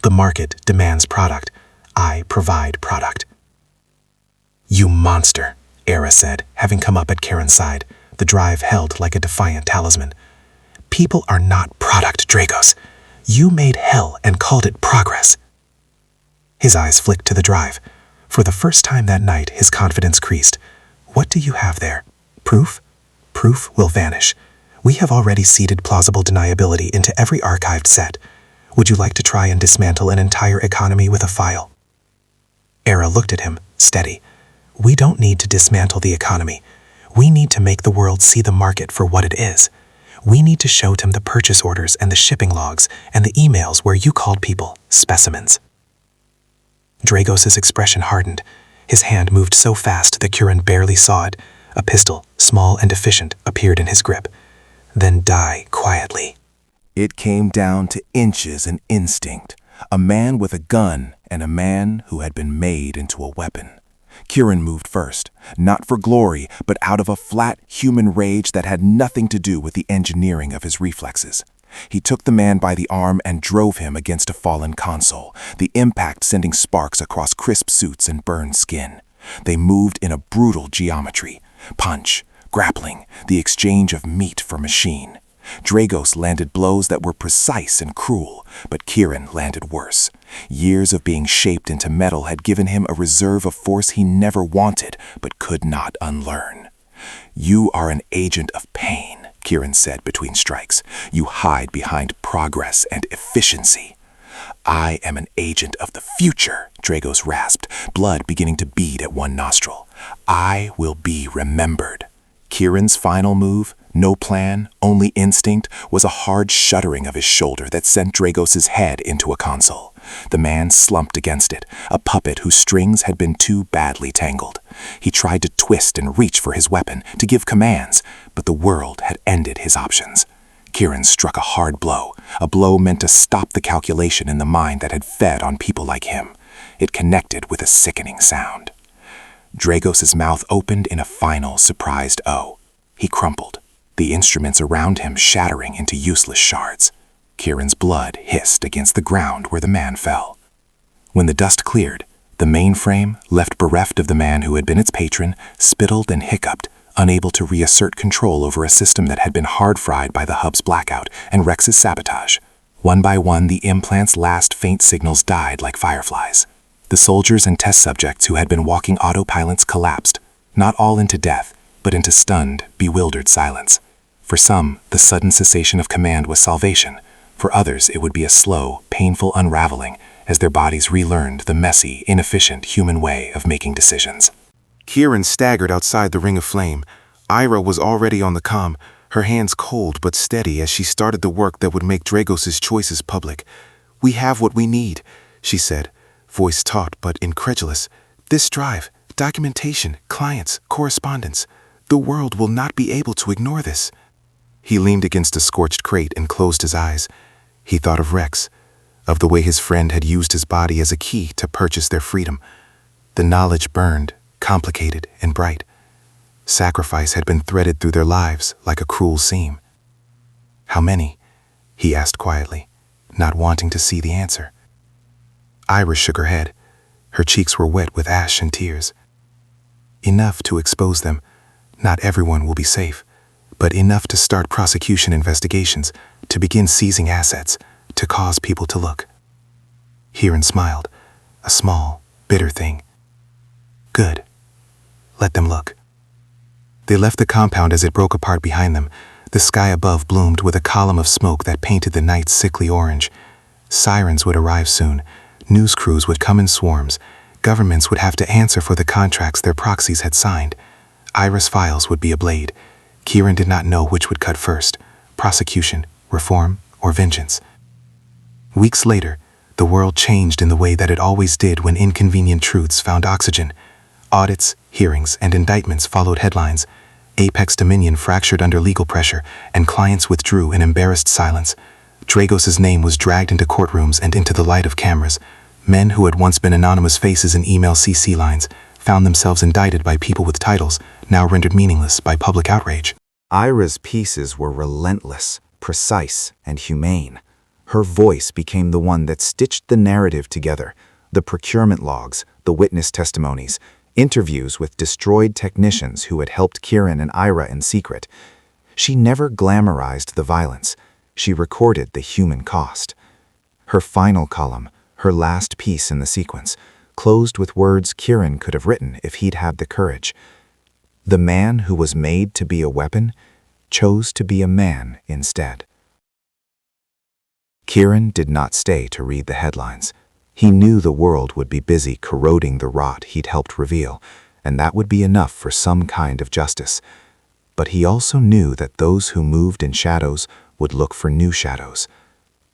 The market demands product. I provide product." "You monster," Era said, having come up at Kieran's side, the drive held like a defiant talisman. "People are not product, Dragos. You made hell and called it progress." His eyes flicked to the drive. For the first time that night, his confidence creased. "What do you have there? Proof? Proof will vanish. We have already seeded plausible deniability into every archived set. Would you like to try and dismantle an entire economy with a file?" Era looked at him, steady. "We don't need to dismantle the economy. We need to make the world see the market for what it is. We need to show them the purchase orders and the shipping logs and the emails where you called people specimens." Dragos's expression hardened. His hand moved so fast that Kieran barely saw it. A pistol, small and efficient, appeared in his grip. "Then die quietly." It came down to inches and instinct. A man with a gun and a man who had been made into a weapon. Kieran moved first, not for glory, but out of a flat human rage that had nothing to do with the engineering of his reflexes. He took the man by the arm and drove him against a fallen console, the impact sending sparks across crisp suits and burned skin. They moved in a brutal geometry. Punch, grappling, the exchange of meat for machine. Dragos landed blows that were precise and cruel, but Kieran landed worse. Years of being shaped into metal had given him a reserve of force he never wanted, but could not unlearn. "You are an agent of pain," Kieran said between strikes. "You hide behind progress and efficiency." "I am an agent of the future," Dragos rasped, blood beginning to bead at one nostril. "I will be remembered." Kieran's final move, no plan, only instinct, was a hard shuddering of his shoulder that sent Dragos's head into a console. The man slumped against it, a puppet whose strings had been too badly tangled. He tried to twist and reach for his weapon, to give commands, but the world had ended his options. Kieran struck a hard blow, a blow meant to stop the calculation in the mind that had fed on people like him. It connected with a sickening sound. Dragos's mouth opened in a final, surprised O. He crumpled, the instruments around him shattering into useless shards. Kieran's blood hissed against the ground where the man fell. When the dust cleared, the mainframe, left bereft of the man who had been its patron, spittled and hiccuped, unable to reassert control over a system that had been hard-fried by the hub's blackout and Rex's sabotage. One by one, the implant's last faint signals died like fireflies. The soldiers and test subjects who had been walking autopilots collapsed, not all into death, but into stunned, bewildered silence. For some, the sudden cessation of command was salvation. For others, it would be a slow, painful unraveling as their bodies relearned the messy, inefficient human way of making decisions. Kieran staggered outside the ring of flame. Ira was already on the comm, her hands cold but steady as she started the work that would make Dragos's choices public. "We have what we need," she said, voice taut but incredulous. "This drive, documentation, clients, correspondence. The world will not be able to ignore this." He leaned against a scorched crate and closed his eyes. He thought of Rex, of the way his friend had used his body as a key to purchase their freedom. The knowledge burned, complicated and bright. Sacrifice had been threaded through their lives like a cruel seam. "How many?" he asked quietly, not wanting to see the answer. Ira shook her head. Her cheeks were wet with ash and tears. "Enough to expose them. Not everyone will be safe, but enough to start prosecution investigations, to begin seizing assets, to cause people to look." Kieran smiled, a small, bitter thing. "Good. Let them look." They left the compound as it broke apart behind them. The sky above bloomed with a column of smoke that painted the night sickly orange. Sirens would arrive soon. News crews would come in swarms. Governments would have to answer for the contracts their proxies had signed. Ira's files would be ablaid. Kieran did not know which would cut first, prosecution, reform, or vengeance. Weeks later, the world changed in the way that it always did when inconvenient truths found oxygen. Audits, hearings, and indictments followed headlines. Apex Dominion fractured under legal pressure, and clients withdrew in embarrassed silence. Dragos's name was dragged into courtrooms and into the light of cameras. Men who had once been anonymous faces in email CC lines found themselves indicted by people with titles, now rendered meaningless by public outrage. Ira's pieces were relentless, precise, and humane. Her voice became the one that stitched the narrative together. The procurement logs, the witness testimonies, interviews with destroyed technicians who had helped Kieran and Ira in secret. She never glamorized the violence. She recorded the human cost. Her final column, her last piece in the sequence, closed with words Kieran could have written if he'd had the courage. The man who was made to be a weapon chose to be a man instead. Kieran did not stay to read the headlines. He knew the world would be busy corroding the rot he'd helped reveal, and that would be enough for some kind of justice. But he also knew that those who moved in shadows would look for new shadows.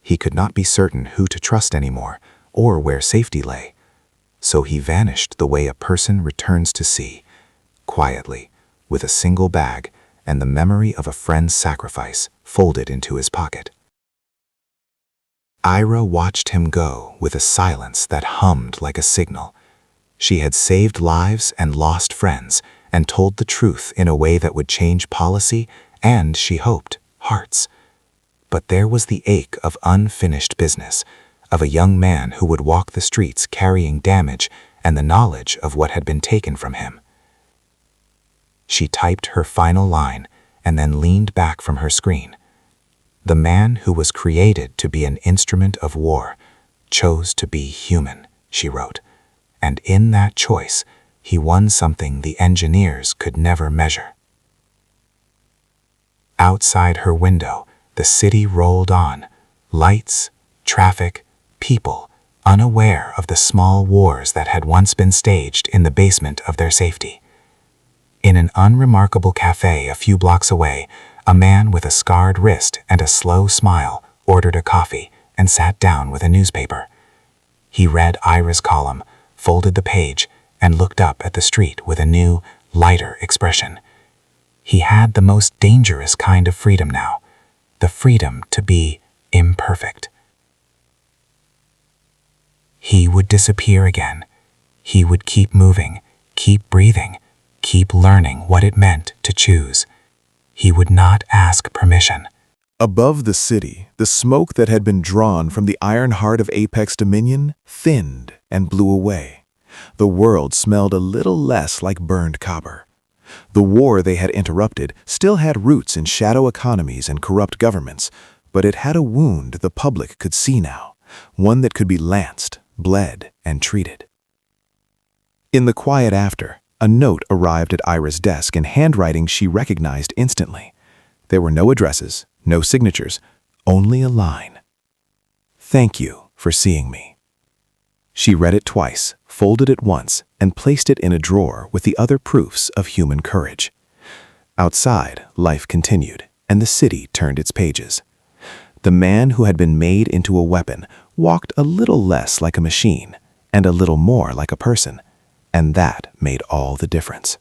He could not be certain who to trust anymore, or where safety lay. So he vanished the way a person returns to sea, quietly, with a single bag and the memory of a friend's sacrifice folded into his pocket. Ira watched him go with a silence that hummed like a signal. She had saved lives and lost friends, and told the truth in a way that would change policy and, she hoped, hearts. But there was the ache of unfinished business, of a young man who would walk the streets carrying damage and the knowledge of what had been taken from him. She typed her final line and then leaned back from her screen. The man who was created to be an instrument of war chose to be human, she wrote. And in that choice, he won something the engineers could never measure. Outside her window, the city rolled on. Lights, traffic, people, unaware of the small wars that had once been staged in the basement of their safety. In an unremarkable cafe a few blocks away, a man with a scarred wrist and a slow smile ordered a coffee and sat down with a newspaper. He read Ira's column, folded the page, and looked up at the street with a new, lighter expression. He had the most dangerous kind of freedom now, the freedom to be imperfect. He would disappear again. He would keep moving, keep breathing, keep learning what it meant to choose. He would not ask permission. Above the city, the smoke that had been drawn from the iron heart of Apex Dominion thinned and blew away. The world smelled a little less like burned copper. The war they had interrupted still had roots in shadow economies and corrupt governments, but it had a wound the public could see now, one that could be lanced, bled, and treated. In the quiet after, a note arrived at Ira's desk in handwriting she recognized instantly. There were no addresses, no signatures, only a line. "Thank you for seeing me." She read it twice, folded it once, and placed it in a drawer with the other proofs of human courage. Outside, life continued, and the city turned its pages. The man who had been made into a weapon walked a little less like a machine and a little more like a person, and that made all the difference.